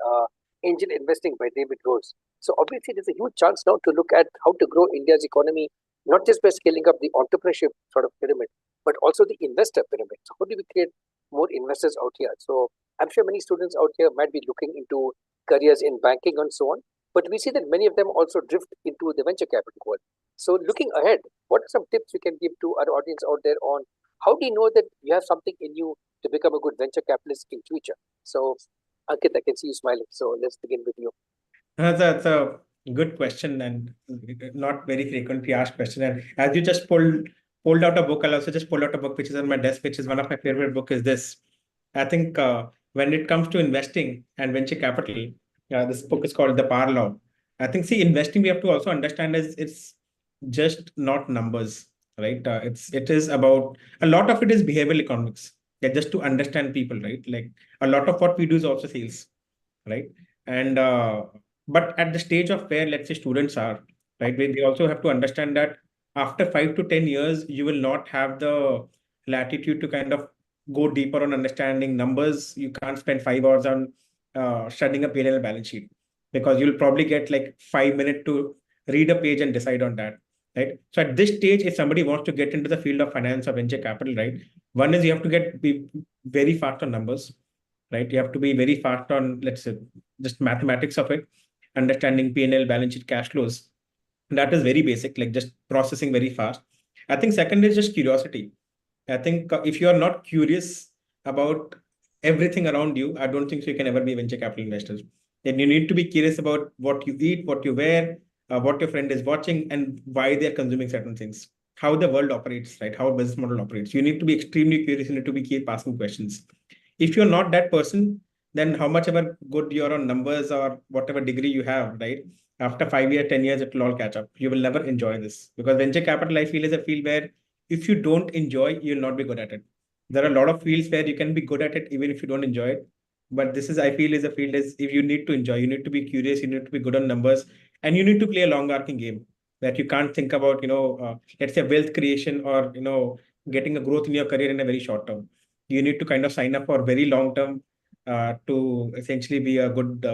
Angel Investing by David Rose. So obviously, there's a huge chance now to look at how to grow India's economy, not just by scaling up the entrepreneurship sort of pyramid, but also the investor pyramid. So how do we create more investors out here? So I'm sure many students out here might be looking into careers in banking and so on, but we see that many of them also drift into the venture capital world. So looking ahead, what are some tips we can give to our audience out there on how do you know that you have something in you to become a good venture capitalist in future? So Ankit, I can see you smiling. So let's begin with you. That's a good question and not very frequently asked question. And as you just pulled out a book, I'll also just pull out a book which is on my desk, which is one of my favorite book. Is this? I think when it comes to investing and venture capital, this book is called The Power Law. I think see investing we have to also understand is it's just not numbers, right? It is about a lot of it is behavioral economics. Yeah, just to understand people, right? Like a lot of what we do is also sales, right? And but at the stage of where let's say students are, right, they also have to understand that after 5 to 10 years you will not have the latitude to kind of go deeper on understanding numbers. You can't spend 5 hours on studying a P&L balance sheet because you'll probably get like 5 minutes to read a page and decide on that, right? So at this stage, if somebody wants to get into the field of finance or venture capital, right, one is you have to be very fast on numbers, right? You have to be very fast on, let's say, just mathematics of it, understanding P&L, balance sheet, cash flows. That is very basic, like just processing very fast. I think second is just curiosity. I think if you are not curious about everything around you, I don't think so you can ever be a venture capital investor. Then you need to be curious about what you eat, what you wear, what your friend is watching, and why they're consuming certain things. How the world operates, right? How a business model operates. You need to be extremely curious. You need to be keep asking questions. If you're not that person, then how much ever good you're on numbers or whatever degree you have, right? After 5 years, 10 years, it will all catch up. You will never enjoy this because venture capital, I feel, is a field where if you don't enjoy, you'll not be good at it. There are a lot of fields where you can be good at it even if you don't enjoy it. But this is, I feel, is a field is if you need to enjoy, you need to be curious, you need to be good on numbers, and you need to play a long arcing game that you can't think about, let's say wealth creation or, getting a growth in your career in a very short term. You need to kind of sign up for very long term to essentially be a good,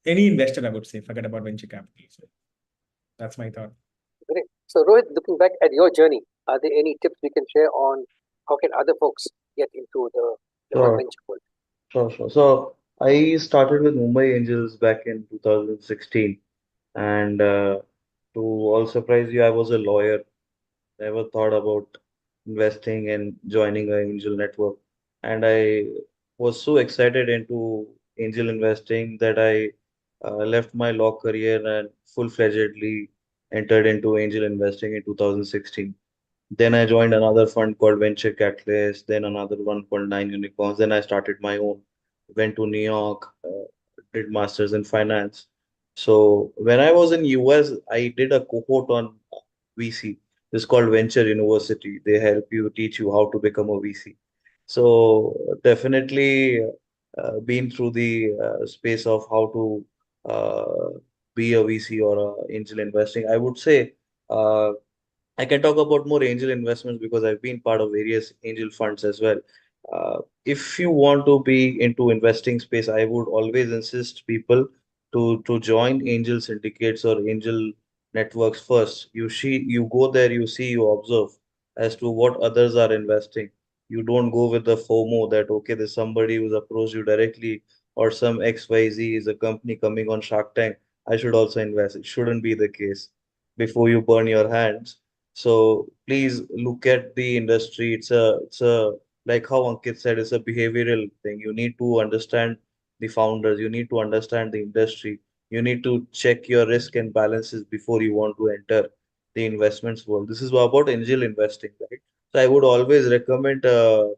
any investor, I would say, forget about venture capital. So that's my thought. Great. So Rohit, looking back at your journey, are there any tips we can share on how can other folks get into the whole Sure, venture world? sure. So I started with Mumbai Angels back in 2016, and to all surprise you, I was a lawyer. Never thought about investing and joining an angel network. And I was so excited into angel investing that I left my law career and full-fledgedly entered into angel investing in 2016. Then I joined another fund called Venture Catalyst, then another one called Nine Unicorns. Then I started my own, went to New York, did masters in finance. So when I was in US, I did a cohort on VC. It's called Venture University. They help you teach you how to become a VC. So definitely been through the space of how to be a VC or a angel investing. I would say I can talk about more angel investments because I've been part of various angel funds as well. If you want to be into investing space, I would always insist people to join angel syndicates or angel networks first. You go there, you see, you observe as to what others are investing. You don't go with the FOMO that okay, there's somebody who's approached you directly or some XYZ is a company coming on Shark Tank. I should also invest. It shouldn't be the case before you burn your hands. So please look at the industry. It's a like how Ankit said, it's a behavioral thing. You need to understand the founders. You need to understand the industry. You need to check your risk and balances before you want to enter the investments world. This is about angel investing, right? So I would always recommend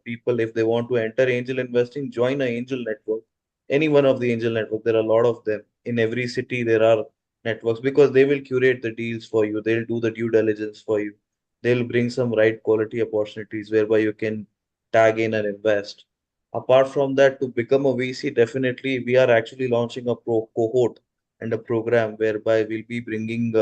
people if they want to enter angel investing, join an angel network. Any one of the angel network. There are a lot of them in every city. There are networks because they will curate the deals for you. They'll do the due diligence for you. They'll bring some right quality opportunities whereby you can tag in and invest. Apart from that, to become a VC, definitely we are actually launching a pro cohort and a program whereby we'll be bringing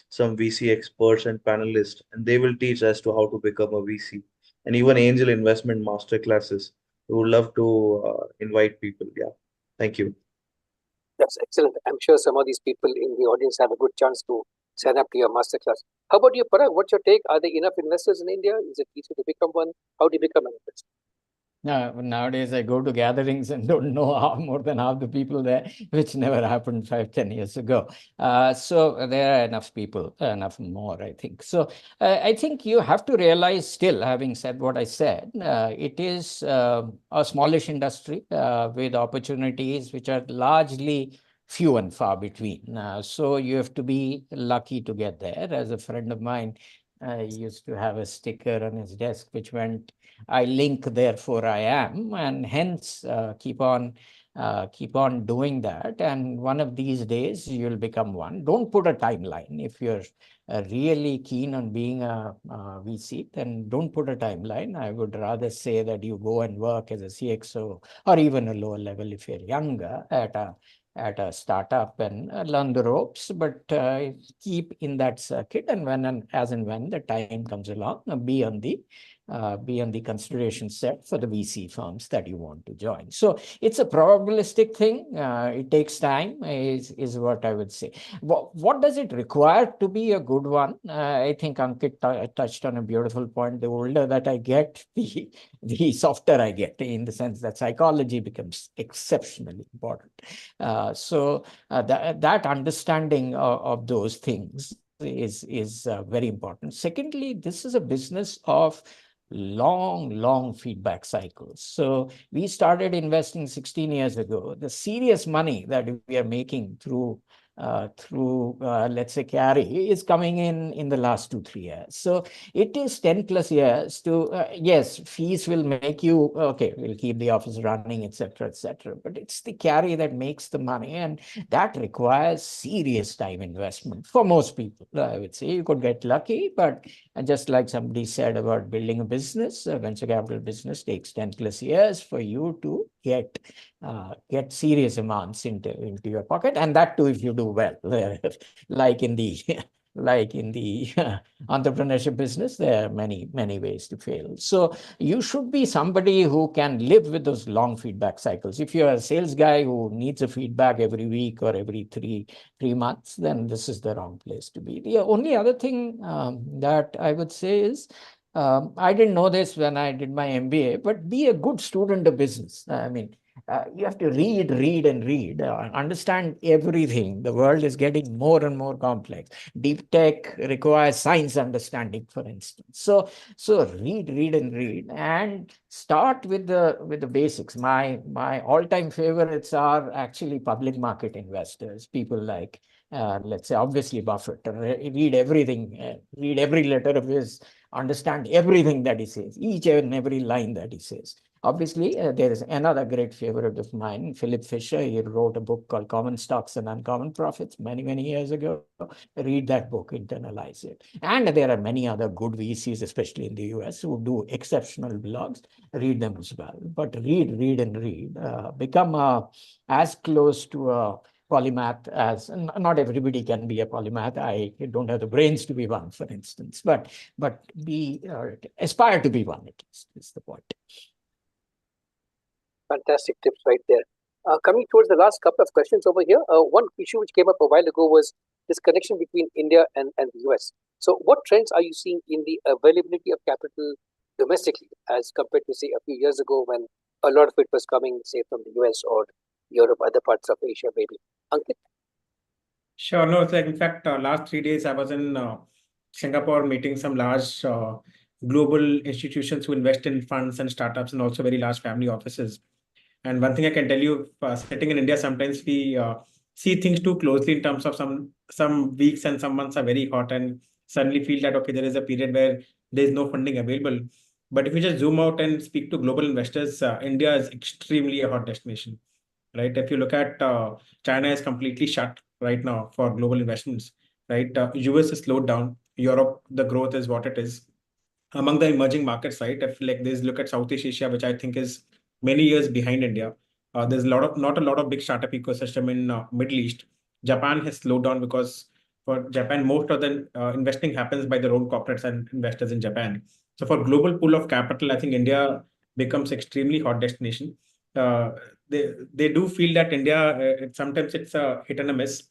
some VC experts and panelists, and they will teach as to how to become a VC and even angel investment master classes. We would love to invite people. Yeah. Thank you. That's excellent. I'm sure some of these people in the audience have a good chance to sign up to your masterclass. How about you, Parag? What's your take? Are there enough investors in India? Is it easy to become one? How do you become an investor? Nowadays, I go to gatherings and don't know more than half the people there, which never happened 5, 10 years ago. So there are enough people, enough more, I think. So I think you have to realize still, having said what I said, it is a smallish industry with opportunities which are largely few and far between. So you have to be lucky to get there. As a friend of mine used to have a sticker on his desk which went, I link, therefore I am, and hence keep on doing that. And one of these days you'll become one. Don't put a timeline. If you're really keen on being a VC, then don't put a timeline. I would rather say that you go and work as a CXO or even a lower level if you're younger at a startup and learn the ropes, but keep in that circuit. And when and as and when the time comes along, be on the consideration set for the VC firms that you want to join. So it's a probabilistic thing. It takes time, is what I would say. What does it require to be a good one? I think Ankit touched on a beautiful point. The older that I get, the softer I get, in the sense that psychology becomes exceptionally important. That understanding of those things is very important. Secondly, this is a business of long feedback cycles. So we started investing 16 years ago. The serious money that we are making through let's say carry is coming in the last 2, 3 years. So it is 10 plus years to yes, fees will make you okay, we'll keep the office running, etc., etc. But it's the carry that makes the money, and that requires serious time investment for most people. I would say you could get lucky, but just like somebody said about building a business, a venture capital business takes 10 plus years for you to get serious amounts into your pocket, and that too if you do well. like in the like in the entrepreneurship business, there are many ways to fail. So you should be somebody who can live with those long feedback cycles. If you're a sales guy who needs a feedback every week or every three months, then this is the wrong place to be. The only other thing that I would say is, I didn't know this when I did my MBA, but be a good student of business. I mean, you have to read and read, understand everything. The world is getting more and more complex. Deep tech requires science understanding, for instance. So read and read, and start with the basics. My all-time favorites are actually public market investors, people like let's say obviously Buffett. Read everything, read every letter of his, understand everything that he says, each and every line that he says. Obviously, there is another great favorite of mine, Philip Fisher. He wrote a book called Common Stocks and Uncommon Profits many years ago. Read that book, internalize it. And there are many other good VCs, especially in the US, who do exceptional blogs. Read them as well. But read and read. Become as close to a polymath as, not everybody can be a polymath. I don't have the brains to be one, for instance, but be aspire to be one, at least, is the point. Fantastic tips right there. Coming towards the last couple of questions over here, one issue which came up a while ago was this connection between India and the US. So what trends are you seeing in the availability of capital domestically as compared to, say, a few years ago when a lot of it was coming, say, from the US or Europe, other parts of Asia, maybe? Ankit? Sure. No, it's like, in fact, last 3 days I was in Singapore meeting some large global institutions who invest in funds and startups and also very large family offices. And one thing I can tell you, sitting in India, sometimes we see things too closely in terms of some weeks and some months are very hot and suddenly feel that, okay, there is a period where there is no funding available. But if you just zoom out and speak to global investors, India is extremely a hot destination, right? If you look at China is completely shut right now for global investments, right? US is slowed down. Europe, the growth is what it is. Among the emerging markets, right? If like this, look at Southeast Asia, which I think is many years behind India. There's not a lot of big startup ecosystem in Middle East. Japan has slowed down because for Japan, most of the investing happens by their own corporates and investors in Japan. So for global pool of capital, I think India becomes extremely hot destination. uh, they do feel that India, sometimes it's a hit and a miss,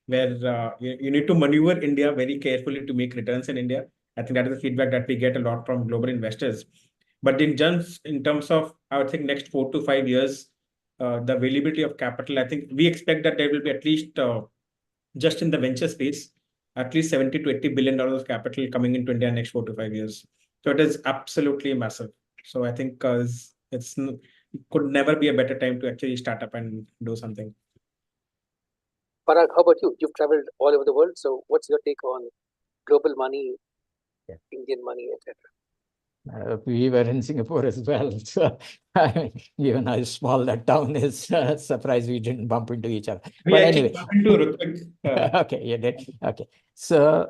where you need to maneuver India very carefully to make returns in India. I think that is the feedback that we get a lot from global investors. But in terms of, I would think, next 4 to 5 years, the availability of capital, I think we expect that there will be at least, just in the venture space, at least 70 to 80 billion dollars of capital coming into India next 4 to 5 years. So it is absolutely massive. So I think could never be a better time to actually start up and do something. Parag, how about you? You've traveled all over the world. So what's your take on global money, Yeah. Indian money, etc.? We were in Singapore as well. So, I mean, given how small that town is, surprised we didn't bump into each other. We But actually anyway, bumped into Ritwik. okay, you did. Okay. So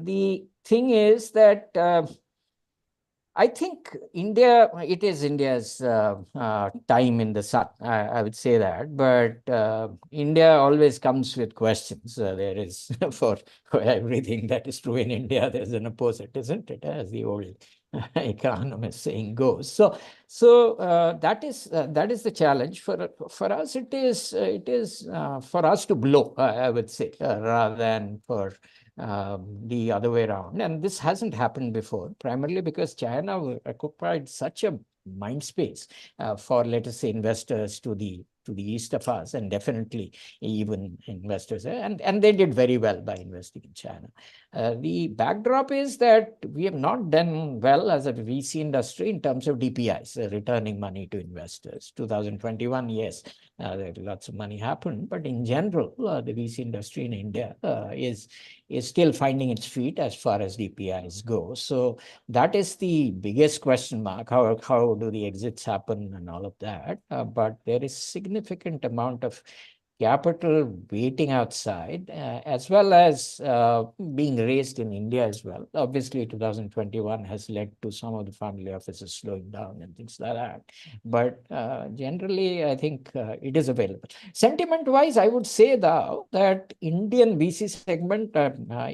the thing is that I think it is India's time in the sun. I would say that. But India always comes with questions. There is, for everything that is true in India, there's an opposite, isn't it? As the old economist saying goes. So that is the challenge for us. It is for us to blow, I would say, rather than for the other way around. And this hasn't happened before, primarily because China occupied such a mind space for, let us say, investors to the east of us, and definitely even investors, and they did very well by investing in China. The backdrop is that we have not done well as a VC industry in terms of DPIs, returning money to investors. 2021, yes, there lots of money happened, but in general, the VC industry in India is still finding its feet as far as DPIs go. So that is the biggest question mark. How do the exits happen and all of that? But there is significant amount of capital waiting outside, as well as being raised in India as well. Obviously, 2021 has led to some of the family offices slowing down and things like that. But generally, I think it is available. Sentiment-wise, I would say though that Indian VC segment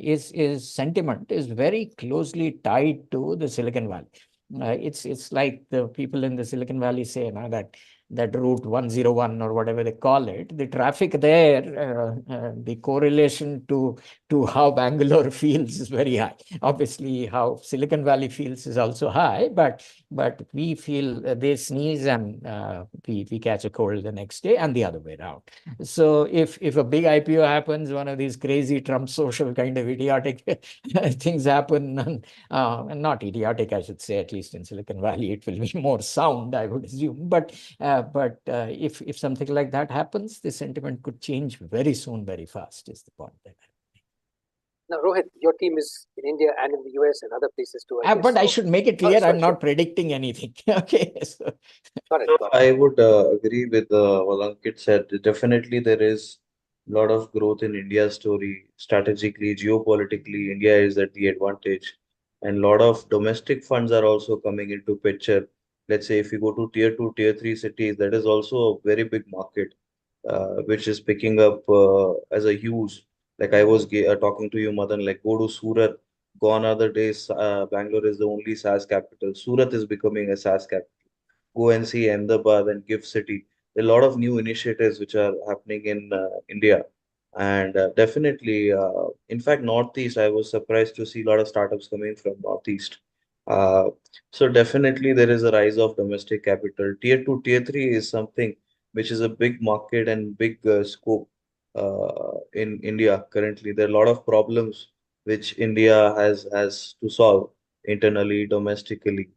is sentiment is very closely tied to the Silicon Valley. It's like the people in the Silicon Valley say now that Route 101 or whatever they call it, the traffic there, the correlation to how Bangalore feels is very high. Obviously, how Silicon Valley feels is also high, but we feel they sneeze and we catch a cold the next day, and the other way around. So if a big IPO happens, one of these crazy Trump social kind of idiotic things happen, and not idiotic, I should say, at least in Silicon Valley, it will be more sound, I would assume. But if something like that happens, the sentiment could change very soon, very fast, is the point that Now, Rohit, your team is in India and in the US and other places too, I guess. but I So, should make it oh, clear, sorry, I'm sure. not predicting anything. Okay. Got it. So Got it. I would agree with what Ankit said. Definitely, there is a lot of growth in India's story. Strategically, geopolitically, India is at the advantage, and a lot of domestic funds are also coming into picture. Let's say if you go to tier two, tier three cities, that is also a very big market, which is picking up as a huge. Like I was talking to you, Madan. Like go to Surat. Gone are the days. Bangalore is the only SaaS capital. Surat is becoming a SaaS capital. Go and see Ahmedabad and Gift City. There are a lot of new initiatives which are happening in India. And definitely, in fact, Northeast, I was surprised to see a lot of startups coming from Northeast. Uh, so definitely there is a rise of domestic capital. Tier 2, Tier 3 is something which is a big market and big scope in India currently. There are a lot of problems which India has to solve internally, domestically.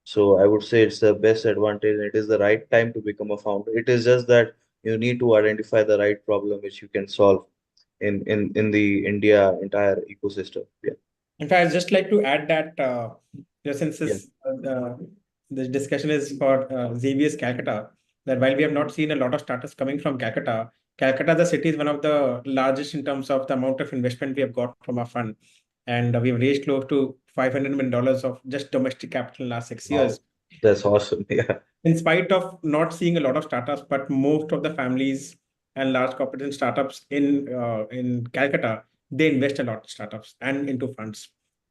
So I would say it's the best advantage. It is the right time to become a founder. It is just that you need to identify the right problem which you can solve in the India entire ecosystem. Yeah. In fact, I'd just like to add that, since Yeah. this discussion is for Xavier's Calcutta, that while we have not seen a lot of startups coming from Calcutta, Calcutta, the city, is one of the largest in terms of the amount of investment we have got from our fund. And we've raised close to $500 million of just domestic capital in the last 6 years. Wow. That's awesome. Yeah. In spite of not seeing a lot of startups, but most of the families and large corporate and startups in Calcutta, they invest a lot in startups and into funds,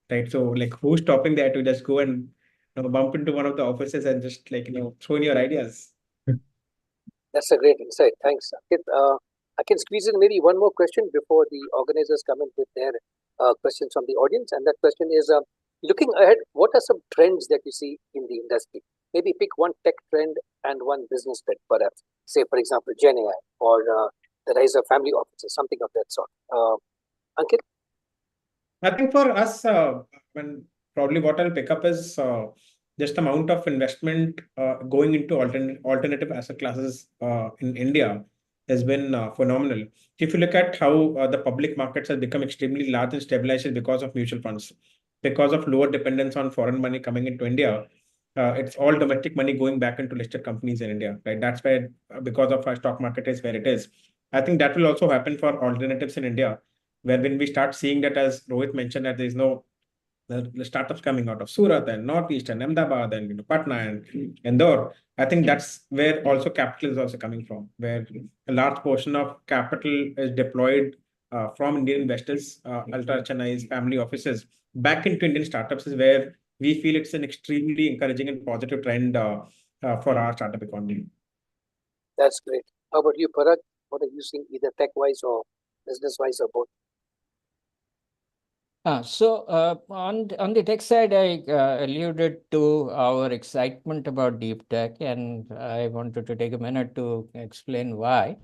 right? So like, who's stopping there to just go and bump into one of the offices and just throw in your ideas. That's a great insight. Thanks, Ankit. I can squeeze in maybe one more question before the organizers come in with their questions from the audience. And that question is looking ahead, what are some trends that you see in the industry? Maybe pick one tech trend and one business trend, perhaps. Say, for example, Gen AI or the rise of family offices, something of that sort. Ankit? I think for us, when probably what I'll pick up is just the amount of investment going into alternative asset classes in India has been phenomenal. If you look at how the public markets have become extremely large and stabilized because of mutual funds, because of lower dependence on foreign money coming into India, it's all domestic money going back into listed companies in India, right? That's why, because of our stock market is where it is. I think that will also happen for alternatives in India, where when we start seeing that, as Rohit mentioned, that there is no the startups coming out of Surat and Northeast and Ahmedabad and Patna and Indore. I think that's where also capital is also coming from, where a large portion of capital is deployed from Indian investors, ultra HNIs, family offices, back into Indian startups is where we feel it's an extremely encouraging and positive trend for our startup economy. That's great. How about you, Parag? What are you seeing, either tech-wise or business-wise or both? On the tech side, I alluded to our excitement about deep tech, and I wanted to take a minute to explain why.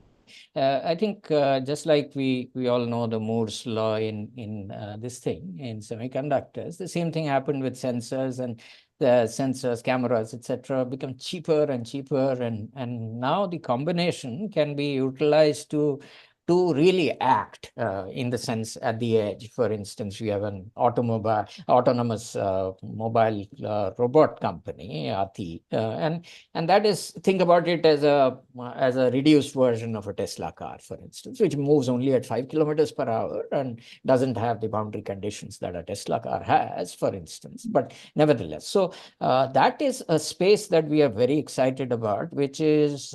I think just like we all know the Moore's law in this thing in semiconductors, the same thing happened with sensors, and the sensors, cameras, etc., become cheaper and cheaper, and now the combination can be utilized to really act in the sense at the edge. For instance, we have an autonomous mobile robot company, Athi, and that is, think about it as a reduced version of a Tesla car, for instance, which moves only at 5 kilometers per hour and doesn't have the boundary conditions that a Tesla car has, for instance. But nevertheless, so that is a space that we are very excited about, which is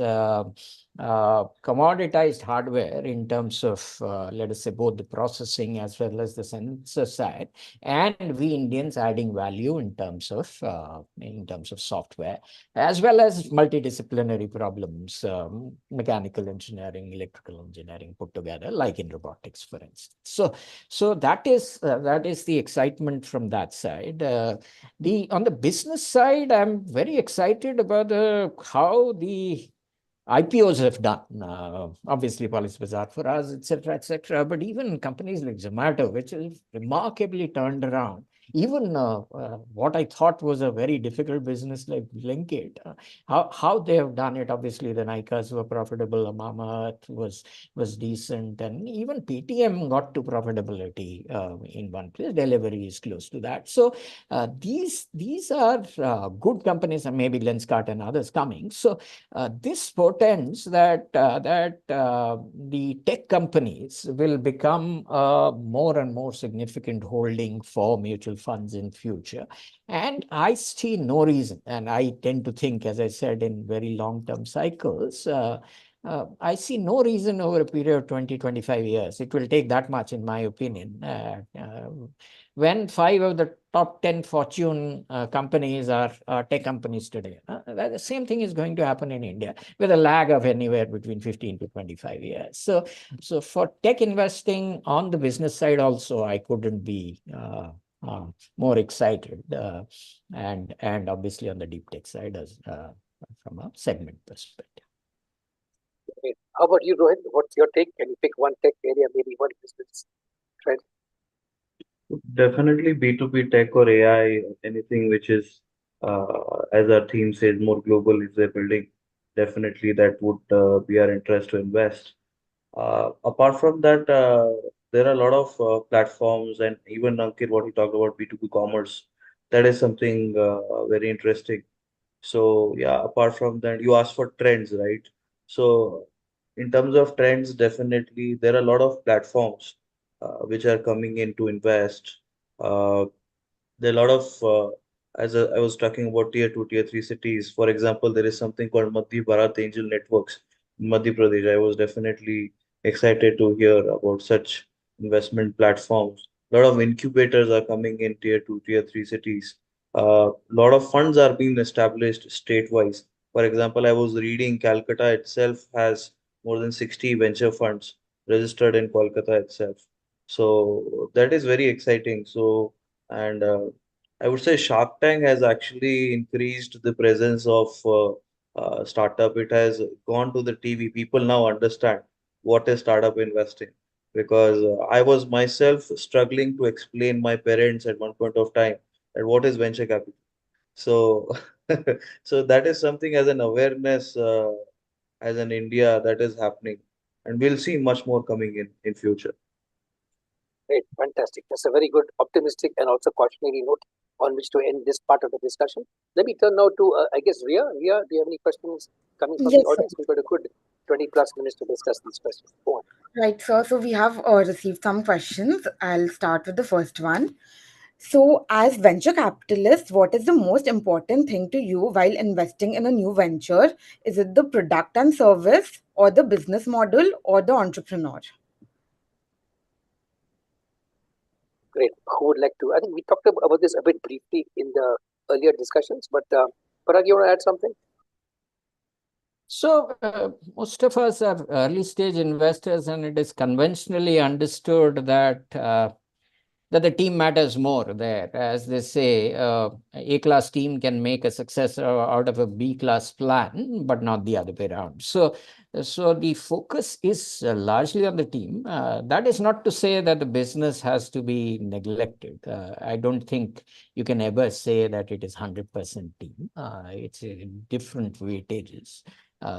commoditized hardware in terms of, let us say, both the processing as well as the sensor side, and we Indians adding value in terms of software, as well as multidisciplinary problems, mechanical engineering, electrical engineering put together, like in robotics, for instance. So that is the excitement from that side. On the business side, I'm very excited about how the IPOs have done. Obviously, Policy Bazaar for us, etc., etc. But even companies like Zomato, which is remarkably turned around, even what I thought was a very difficult business like Blinkit, how they have done it. Obviously, the Nykas were profitable, Mamaearth was decent, and even PTM got to profitability in one place. Delivery is close to that. So these are good companies, and maybe Lenskart and others coming. So this portends that the tech companies will become more and more significant holding for mutual funds in future. And I see no reason, and I tend to think, as I said, in very long-term cycles, I see no reason over a period of 20-25 years. It will take that much, in my opinion. When 5 of the top 10 Fortune companies are tech companies today, the same thing is going to happen in India with a lag of anywhere between 15 to 25 years. So for tech investing on the business side also, I couldn't be more excited, and obviously on the deep tech side as from a segment perspective. Okay. How about you, Rohit? What's your take? Can you pick one tech area, maybe one business trend? Definitely B2B tech or AI, anything which is, as our theme says, more global is a building. Definitely that would be our interest to invest. Apart from that, there are a lot of platforms, and even Ankit, what he talked about B2B commerce, that is something very interesting. So yeah, apart from that, you asked for trends, right? So in terms of trends, definitely there are a lot of platforms which are coming in to invest. Uh, there are a lot of I was talking about tier two, tier three cities. For example, there is something called Madhya Bharat Angel Networks in Madhya Pradesh. I was definitely excited to hear about such investment platforms. A lot of incubators are coming in tier two, tier three cities. lot of funds are being established state-wise. For example, I was reading Calcutta itself has more than 60 venture funds registered in Kolkata itself. So that is very exciting. So, and I would say Shark Tank has actually increased the presence of startup. It has gone to the TV. People now understand what is startup investing because I was myself struggling to explain my parents at one point of time that what is venture capital. So, so that is something as an awareness as an India that is happening, and we'll see much more coming in future. Great, fantastic. That's a very good, optimistic, and also cautionary note on which to end this part of the discussion. Let me turn now to, I guess, Ria. Ria, do you have any questions coming from the Yes, sir. audience? We've got a good 20 plus minutes to discuss these questions. Go on. Right, sir. So we have received some questions. I'll start with the first one. So, as venture capitalists, what is the most important thing to you while investing in a new venture? Is it the product and service, or the business model, or the entrepreneur? Great. Who would like to? I think we talked about this a bit briefly in the earlier discussions, but Parag, you want to add something? So most of us are early stage investors, and it is conventionally understood that that the team matters more there. As they say, A-class team can make a success out of a B-class plan, but not the other way around. So the focus is largely on the team. That is not to say that the business has to be neglected. I don't think you can ever say that it is 100% team. It's different weightages.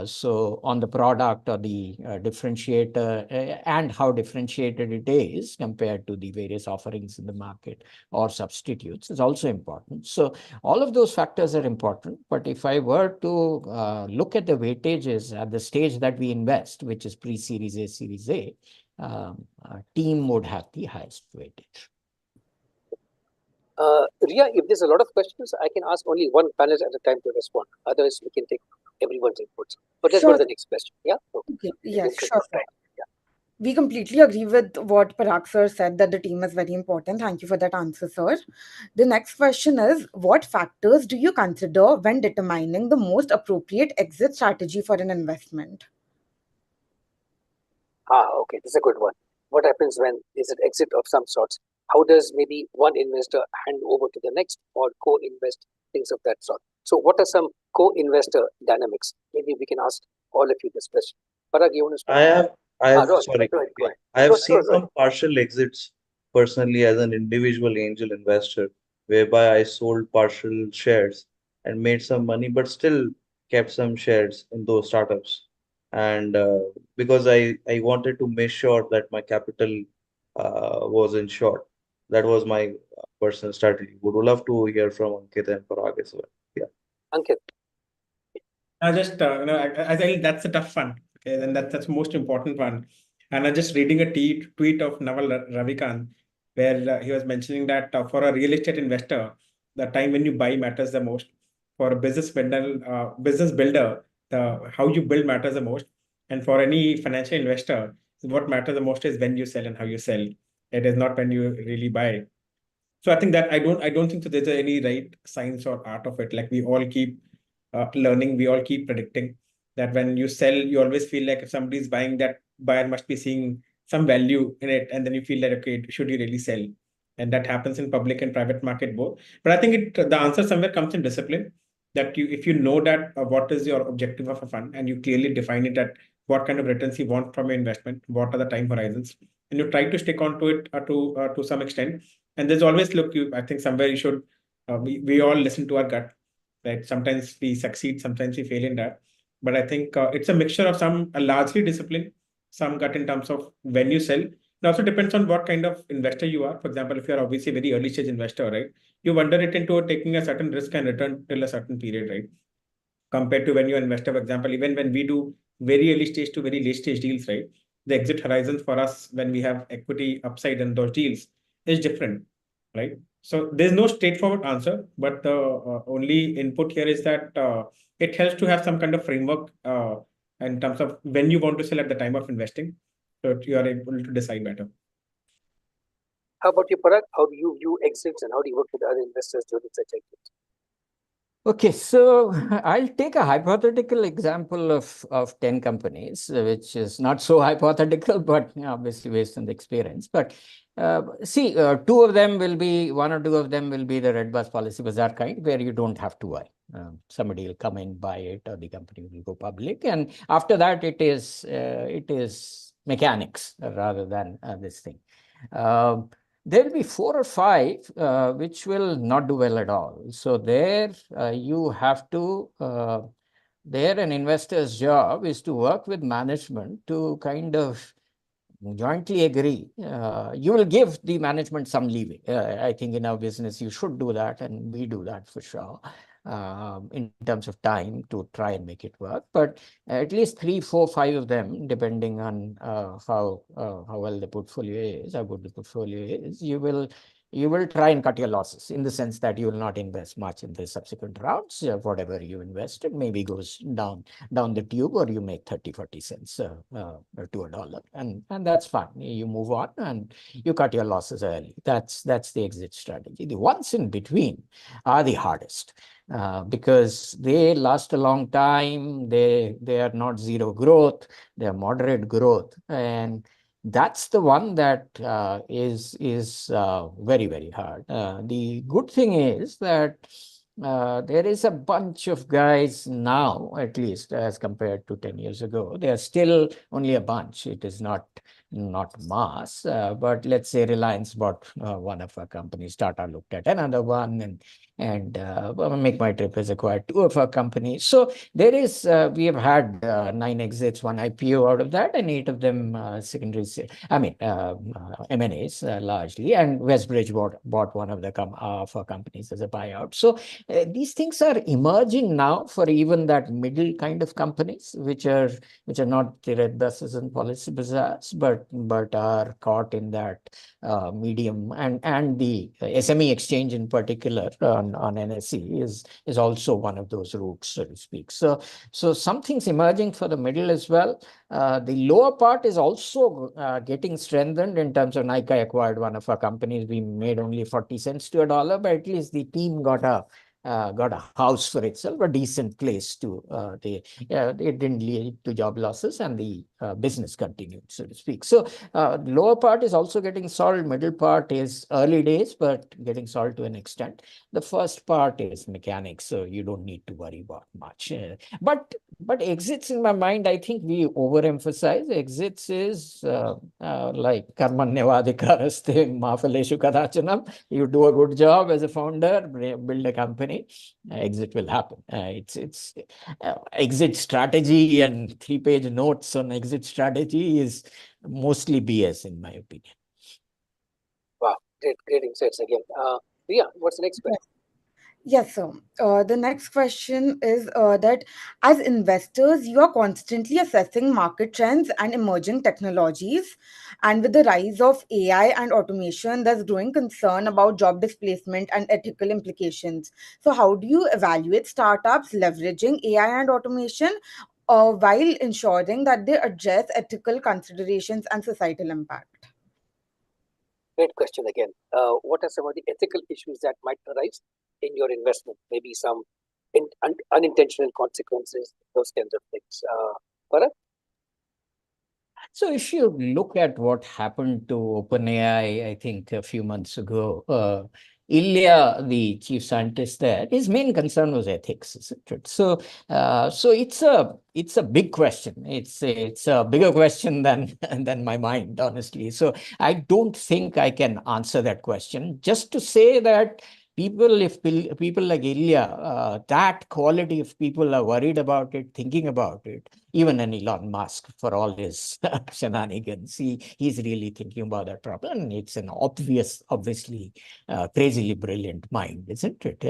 So on the product or the differentiator and how differentiated it is compared to the various offerings in the market or substitutes is also important. So all of those factors are important. But if I were to look at the weightages at the stage that we invest, which is pre-Series A, Series A, team would have the highest weightage. Ria, if there's a lot of questions, I can ask only one panelist at a time to respond. Otherwise, we can take everyone's inputs. But let's go Sure. to the next question. Yeah? Okay. Okay. In the Yes, interest sure, of sir. time. Yeah. We completely agree with what Parag sir said, that the team is very important. Thank you for that answer, sir. The next question is, what factors do you consider when determining the most appropriate exit strategy for an investment? Okay, this is a good one. What happens when there's an exit of some sorts? How does maybe one investor hand over to the next or co-invest, things of that sort? So what are some co-investor dynamics? Maybe we can ask all of you this question. Parag, you want to I start? have, I have, Rohit, sorry, go ahead, go yeah, ahead. I have Go seen ahead. some partial exits personally as an individual angel investor, whereby I sold partial shares and made some money, but still kept some shares in those startups. And because I wanted to make sure that my capital was insured. That was my personal strategy. Would love to hear from Ankit and Parag as well. Yeah. Ankit. I just, I think that's a tough one. Okay, then that's the most important one. And I'm just reading a tweet of Naval Ravikant, where he was mentioning that for a real estate investor, the time when you buy matters the most. For a business builder, the how you build matters the most. And for any financial investor, what matters the most is when you sell and how you sell. It is not when you really buy. So I think that I don't think that there's any right science or art of it. Like we all keep learning, we all keep predicting that when you sell, you always feel like if somebody is buying, that buyer must be seeing some value in it, and then you feel that okay, should you really sell? And that happens in public and private market both. But I think the answer somewhere comes in discipline. That you, if you know that what is your objective of a fund, and you clearly define it, that what kind of returns you want from your investment, what are the time horizons, and you try to stick on to it to some extent. And there's always look, you I think somewhere you should we all listen to our gut, right? Sometimes we succeed, sometimes we fail in that. But I think it's a mixture of some largely discipline, some gut in terms of when you sell. It also depends on what kind of investor you are. For example, if you're obviously a very early stage investor, right, you wonder it into taking a certain risk and return till a certain period, right? Compared to when you're an investor, for example, even when we do very early stage to very late stage deals, right? The exit horizons for us when we have equity upside in those deals is different, right? So there's no straightforward answer, but the only input here is that it helps to have some kind of framework in terms of when you want to sell at the time of investing, so you are able to decide better. How about you, Parag? How do you view exits and how do you work with other investors during such exits? Okay, so I'll take a hypothetical example of 10 companies, which is not so hypothetical, but obviously based on the experience. But see, one or two of them will be the red bus policy bazaar kind, where you don't have to worry. Somebody will come in, buy it, or the company will go public. And after that, it is mechanics rather than this thing. There will be four or five which will not do well at all. So there you have to, there an investor's job is to work with management to kind of jointly agree. You will give the management some leeway. I think in our business, you should do that, and we do that for sure. In terms of time to try and make it work, but at least 3, 4, 5 of them, depending on how well the portfolio is, how good the portfolio is, you will try and cut your losses in the sense that you will not invest much in the subsequent rounds. Whatever you invested maybe goes down the tube, or you make 30, 40 cents to a dollar, and that's fine. You move on and you cut your losses early. That's the exit strategy. The ones in between are the hardest. Because they last a long time, they are not zero growth, they are moderate growth, and that's the one that is very, very hard. The good thing is that there is a bunch of guys now, at least as compared to 10 years ago. They are still only a bunch. It is not mass, but let's say Reliance bought one of our companies, Tata looked at another one, and Make My Trip has acquired 2 of our companies. So there is, we have had 9 exits, 1 IPO out of that, and 8 of them secondary, M&As largely, and Westbridge bought one of the our companies as a buyout. So these things are emerging now for even that middle kind of companies, which are not the red buses and policy bazaars, but are caught in that medium, and the SME exchange in particular on NSE is also one of those routes, so to speak. So something's emerging for the middle as well. The lower part is also getting strengthened in terms of Nike acquired one of our companies. We made only 40 cents to a dollar, but at least the team got a house for itself, a decent place to it didn't lead to job losses, and the business continued, so to speak. So lower part is also getting solved. Middle part is early days, but getting solved to an extent. The first part is mechanics, so you don't need to worry about much. But exits, in my mind, I think we overemphasize. Exits is like karmanyavadikaraste ma phaleshu kadachanam. You do a good job as a founder, build a company, exit will happen. It's exit strategy and 3-page notes on exit strategy is mostly BS, in my opinion. Wow, great insights again. Ria, what's the next question? Yes, sir. The next question is that as investors, you are constantly assessing market trends and emerging technologies. And with the rise of AI and automation, there's growing concern about job displacement and ethical implications. So, how do you evaluate startups leveraging AI and automation while ensuring that they address ethical considerations and societal impact? Great question again. What are some of the ethical issues that might arise in your investment? Maybe some unintentional consequences, those kinds of things. Bharat? So if you look at what happened to OpenAI, I think a few months ago, Ilya, the chief scientist there, his main concern was ethics, isn't it? So it's a big question. It's a bigger question than my mind, honestly. So I don't think I can answer that question. Just to say that people like Ilya, that quality of people are worried about it, thinking about it. Even an Elon Musk, for all his shenanigans, he's really thinking about that problem. And it's an obviously crazily brilliant mind, isn't it?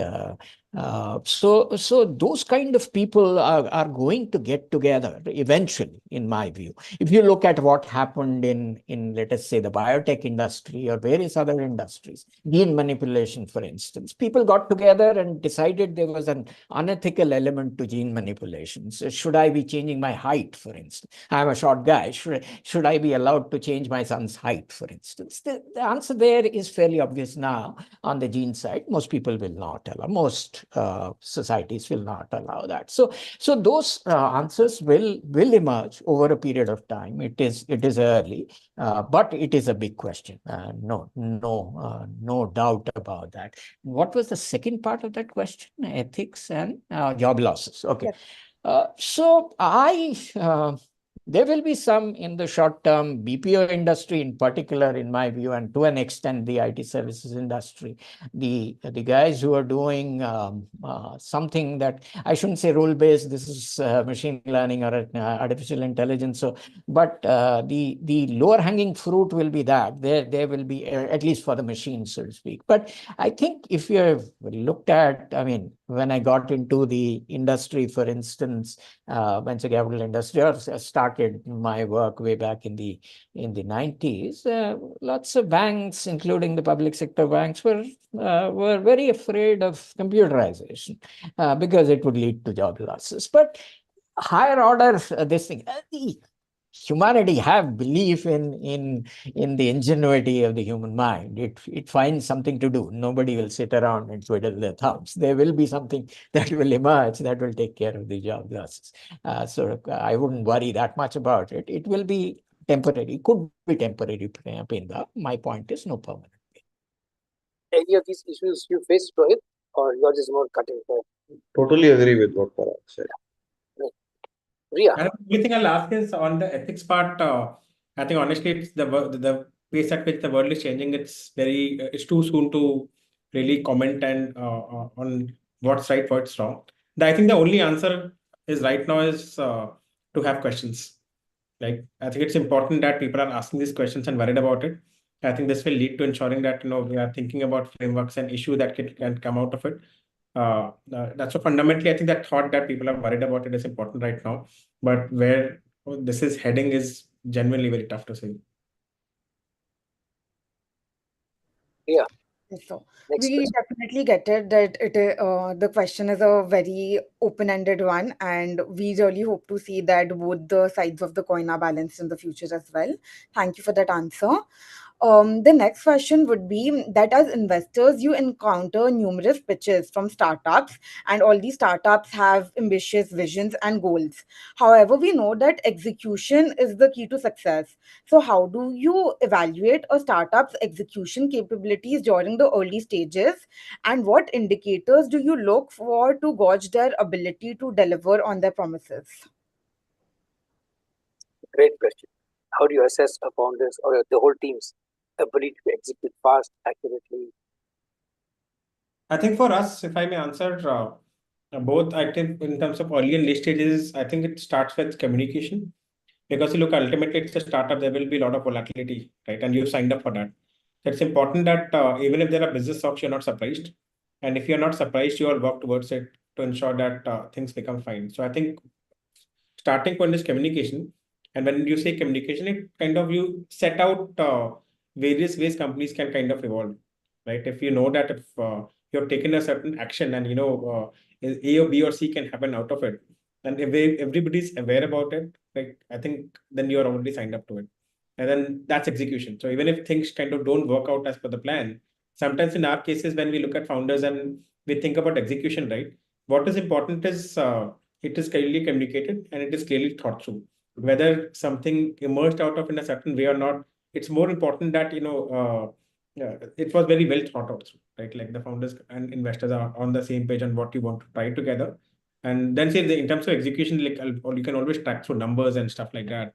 So those kind of people are going to get together eventually, in my view. If you look at what happened in let us say the biotech industry or various other industries, gene manipulation, for instance, people got together and decided there was an unethical element to gene manipulation. So should I be changing my height, for instance. I'm a short guy. Should I be allowed to change my son's height, for instance? The answer there is fairly obvious now. On the gene side, most people will not allow, most societies will not allow that. So those answers will emerge over a period of time. It is early, but it is a big question. No doubt about that. What was the second part of that question? Ethics and job losses. Okay. Yes. There will be some in the short term, BPO industry in particular, in my view, and to an extent, the IT services industry. The guys who are doing something that I shouldn't say role based. This is machine learning or artificial intelligence. So, but the lower hanging fruit will be that there will be at least for the machines, so to speak. But I think if you have looked at, I mean, when I got into the industry, for instance, venture capital industry, or started my work way back in the 90s, lots of banks, including the public sector banks, were very afraid of computerization because it would lead to job losses. But higher order, this thing, the humanity have belief in the ingenuity of the human mind. It finds something to do. Nobody will sit around and twiddle their thumbs. There will be something that will emerge that will take care of the job losses. So I wouldn't worry that much about it. It will be temporary. Could be temporary, Pinda. My point is no permanent. Any of these issues you face, Rohit, or you're just more cutting hair? Totally agree with what Parag said. Ria, And the only thing I'll ask is on the ethics part. I think honestly, it's the pace at which the world is changing. It's too soon to really comment and on what's right, what's wrong. I think the only answer is right now is to have questions. Like, I think it's important that people are asking these questions and worried about it. I think this will lead to ensuring that we are thinking about frameworks and issue that can come out of it. That's so fundamentally, I think that thought that people are worried about it is important right now. But where this is heading is genuinely very tough to say. Ria, So next we question. definitely get it that the question is a very open-ended one, and we really hope to see that both the sides of the coin are balanced in the future as well. Thank you for that answer. The next question would be that as investors, you encounter numerous pitches from startups, and all these startups have ambitious visions and goals. However, we know that execution is the key to success. So, how do you evaluate a startup's execution capabilities during the early stages? And what indicators do you look for to gauge their ability to deliver on their promises? Great question. How do you assess a founder's or the whole team's ability to execute fast, accurately? I think for us, if I may answer, both I think in terms of early and late stages, I think it starts with communication. Because you look, ultimately, it's a startup, there will be a lot of volatility, right? And you signed up for that. So it's important that even if there are business shocks, you're not surprised. And if you're not surprised, you all work towards it to ensure that things become fine. So I think starting point is communication. And when you say communication, it kind of you set out various ways companies can kind of evolve, right? If you know that if you're taking a certain action and A or B or C can happen out of it, and if everybody's aware about it, like I think then you're already signed up to it. And then that's execution. So even if things kind of don't work out as per the plan, sometimes in our cases, when we look at founders and we think about execution, right? What is important is it is clearly communicated and it is clearly thought through. Whether something emerged out of in a certain way or not, it's more important that it was very well thought out through, right? Like the founders and investors are on the same page on what you want to try together. And then say in terms of execution, like you can always track through numbers and stuff like that.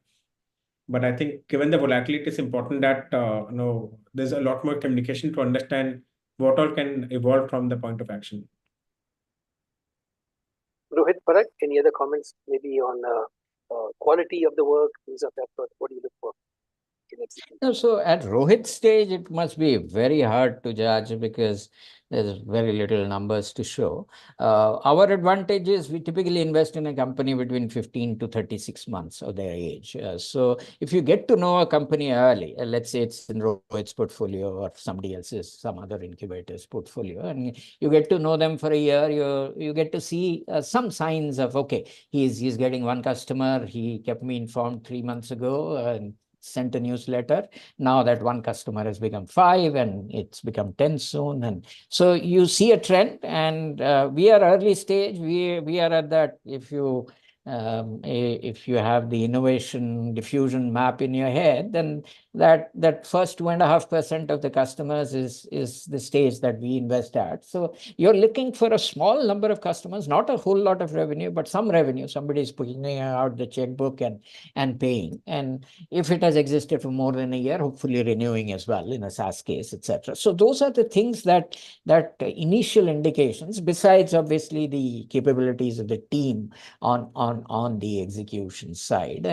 But I think given the volatility, it's important that there's a lot more communication to understand what all can evolve from the point of action. Rohit, Parag, any other comments maybe on quality of the work, things of that sort? What do you look for? in execution? No, so at Rohit's stage, it must be very hard to judge because there's very little numbers to show. Our advantage is we typically invest in a company between 15 to 36 months of their age. So if you get to know a company early, let's say it's in Rohit's portfolio or somebody else's, some other incubator's portfolio, and you get to know them for a year, you get to see some signs of, okay, he's getting one customer, he kept me informed 3 months ago, and sent a newsletter. Now that one customer has become 5 and it's become 10 soon. And so you see a trend, and we are early stage. We are at that. If you have the innovation diffusion map in your head, then that first 2.5% of the customers is the stage that we invest at. So you're looking for a small number of customers, not a whole lot of revenue, but some revenue. Somebody is putting out the checkbook and paying. And if it has existed for more than a year, hopefully renewing as well in a SaaS case, etc. So those are the things that initial indications, besides obviously the capabilities of the team on the execution side.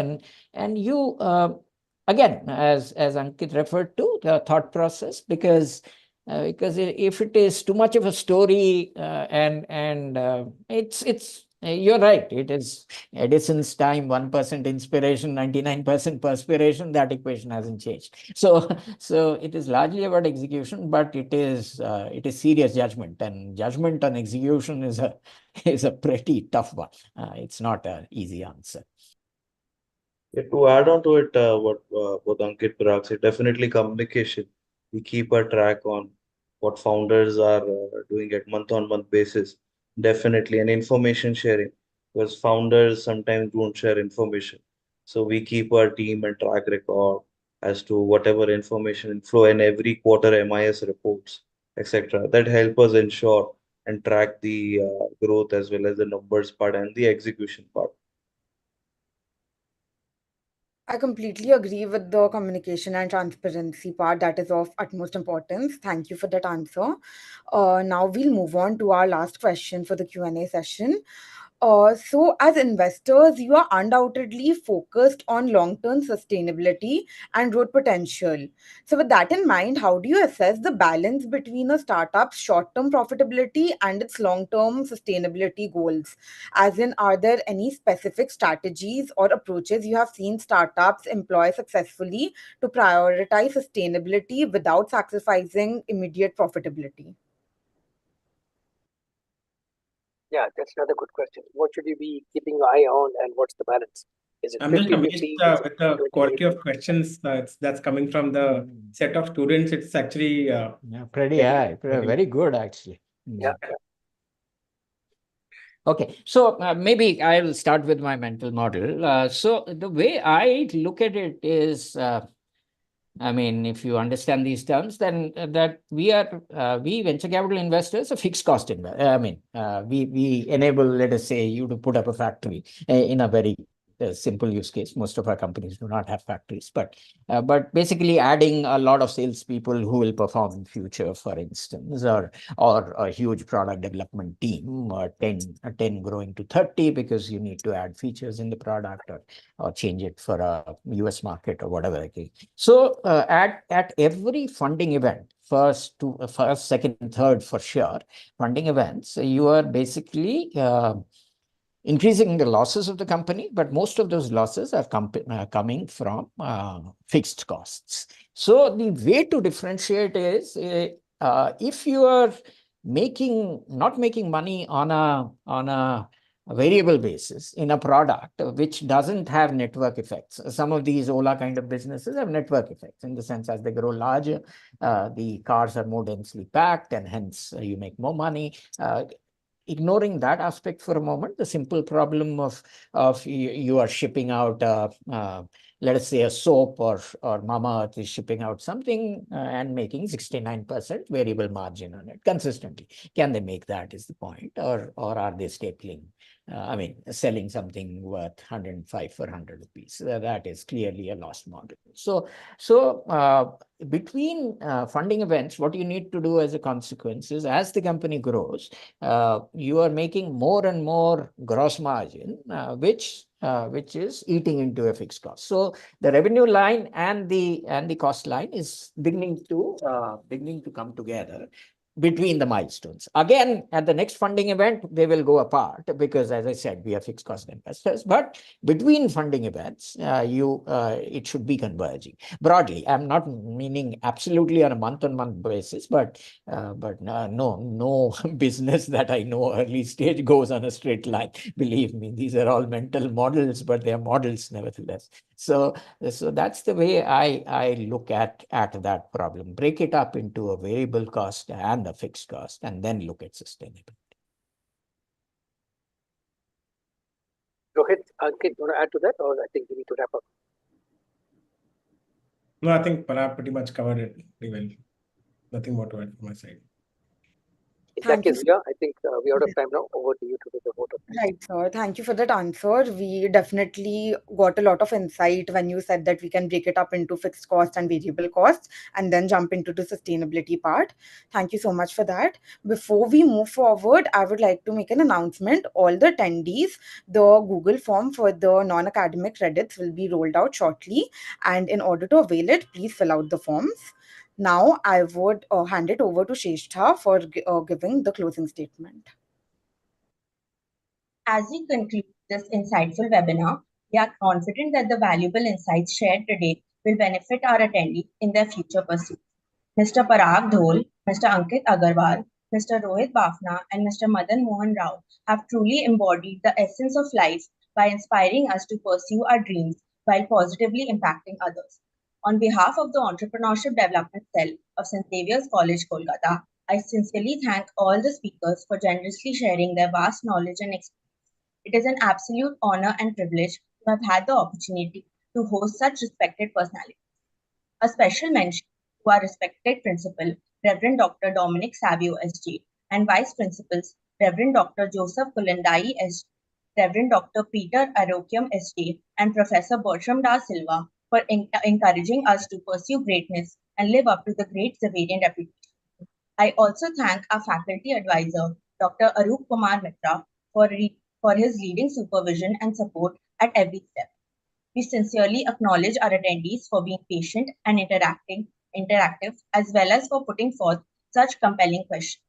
And you again, as Ankit referred to, the thought process, because if it is too much of a story, and it's you're right, it is Edison's time, 1% inspiration, 99% perspiration. That equation hasn't changed. So it is largely about execution, but it is serious judgment, and judgment on execution is a pretty tough one. It's not an easy answer. Yeah, to add on to it, what Ankit Parag said, definitely communication. We keep a track on what founders are doing at month-on-month basis. Definitely, and information sharing, because founders sometimes don't share information. So we keep our team and track record as to whatever information flow in every quarter MIS reports, etc. That help us ensure and track the growth as well as the numbers part and the execution part. I completely agree with the communication and transparency part. That is of utmost importance. Thank you for that answer. Now we'll move on to our last question for the Q&A session. So, as investors, you are undoubtedly focused on long term sustainability and growth potential. So, with that in mind, how do you assess the balance between a startup's short term profitability and its long term sustainability goals? As in, are there any specific strategies or approaches you have seen startups employ successfully to prioritize sustainability without sacrificing immediate profitability? Yeah, that's another good question. What should you be keeping an eye on, and what's the balance? Is it I'm just 50 amazed 50? Is it with the 20 quality 80? of questions that's coming from the set of students. It's actually Yeah, pretty very, high, very. very good actually. Yeah, Okay, so maybe I'll start with my mental model. So the way I look at it is, I mean, if you understand these terms, then that we venture capital investors are fixed cost investors. I mean, we enable, let us say, you to put up a factory in a very simple use case. Most of our companies do not have factories, but basically adding a lot of salespeople who will perform in future, for instance, or a huge product development team, or 10 growing to 30 because you need to add features in the product, or change it for a US market or whatever. Okay. So at every funding event, first, second, third for sure, funding events, you are basically increasing the losses of the company, but most of those losses are coming from fixed costs. So the way to differentiate is, if you are not making money on a variable basis in a product which doesn't have network effects. Some of these Ola kind of businesses have network effects in the sense, as they grow larger, the cars are more densely packed, and hence you make more money. Ignoring that aspect for a moment, the simple problem of you are shipping out, let us say, a soap, or Mama Earth is shipping out something and making 69% variable margin on it consistently. Can they make that, is the point, or are they stapling? I mean, selling something worth 105 for 100 rupees. That is clearly a lost model. So between funding events, what you need to do as a consequence is, as the company grows, you are making more and more gross margin, which eating into a fixed cost. So the revenue line and the cost line is beginning to come together between the milestones. Again, at the next funding event, they will go apart because, as I said, we are fixed cost investors. But between funding events, it should be converging broadly. I'm not meaning absolutely on a month-on-month basis, but no business that I know early stage goes on a straight line. Believe me, these are all mental models, but they are models nevertheless. So that's the way I look at that problem. Break it up into a variable cost and a fixed cost, and then look at sustainability. Rohit, Ankit, you want to add to that, or I think we need to wrap up? No, I think Parag pretty much covered it pretty well. Nothing more to add from my side. In that Thank you. case, yeah, I think we're out of time now. Over to you to do the vote of thanks. Right, sir. Thank you for that answer. We definitely got a lot of insight when you said that we can break it up into fixed cost and variable costs and then jump into the sustainability part. Thank you so much for that. Before we move forward, I would like to make an announcement. All the attendees, the Google form for the non-academic credits will be rolled out shortly. And in order to avail it, please fill out the forms. Now, I would hand it over to Sheshtha for giving the closing statement. As we conclude this insightful webinar, we are confident that the valuable insights shared today will benefit our attendees in their future pursuits. Mr. Parag Dhol, Mr. Ankit Agarwal, Mr. Rohit Bafna, and Mr. Madan Mohan Rao have truly embodied the essence of life by inspiring us to pursue our dreams while positively impacting others. On behalf of the Entrepreneurship Development Cell of St. Xavier's College, Kolkata, I sincerely thank all the speakers for generously sharing their vast knowledge and experience. It is an absolute honor and privilege to have had the opportunity to host such respected personalities. A special mention to our respected principal, Reverend Dr. Dominic Savio SJ, and Vice Principals, Reverend Dr. Joseph Kulandai SJ, Reverend Dr. Peter Arokium SJ, and Professor Bertram Da Silva for encouraging us to pursue greatness and live up to the great Xaverian reputation. I also thank our faculty advisor, Dr. Arup Kumar Mitra, for his leading supervision and support at every step. We sincerely acknowledge our attendees for being patient and interactive, as well as for putting forth such compelling questions.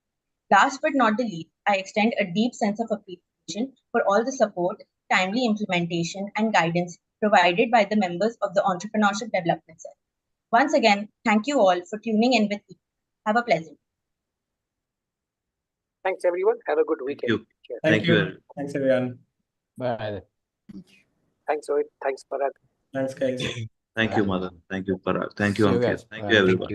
Last but not the least, I extend a deep sense of appreciation for all the support, timely implementation, and guidance provided by the members of the Entrepreneurship Development Cell. Once again, thank you all for tuning in with me. Have a pleasant. Thanks, everyone. Have a good Thank weekend. you. Cheers. Thank Thank you. you. Thanks, everyone. Bye. Thanks, Rohit. Thanks, Parag. Thanks, guys. Thank you, Madan. Thank you, Parag. Thank you, See you Ankit. guys. Thank you, Thank everyone. you.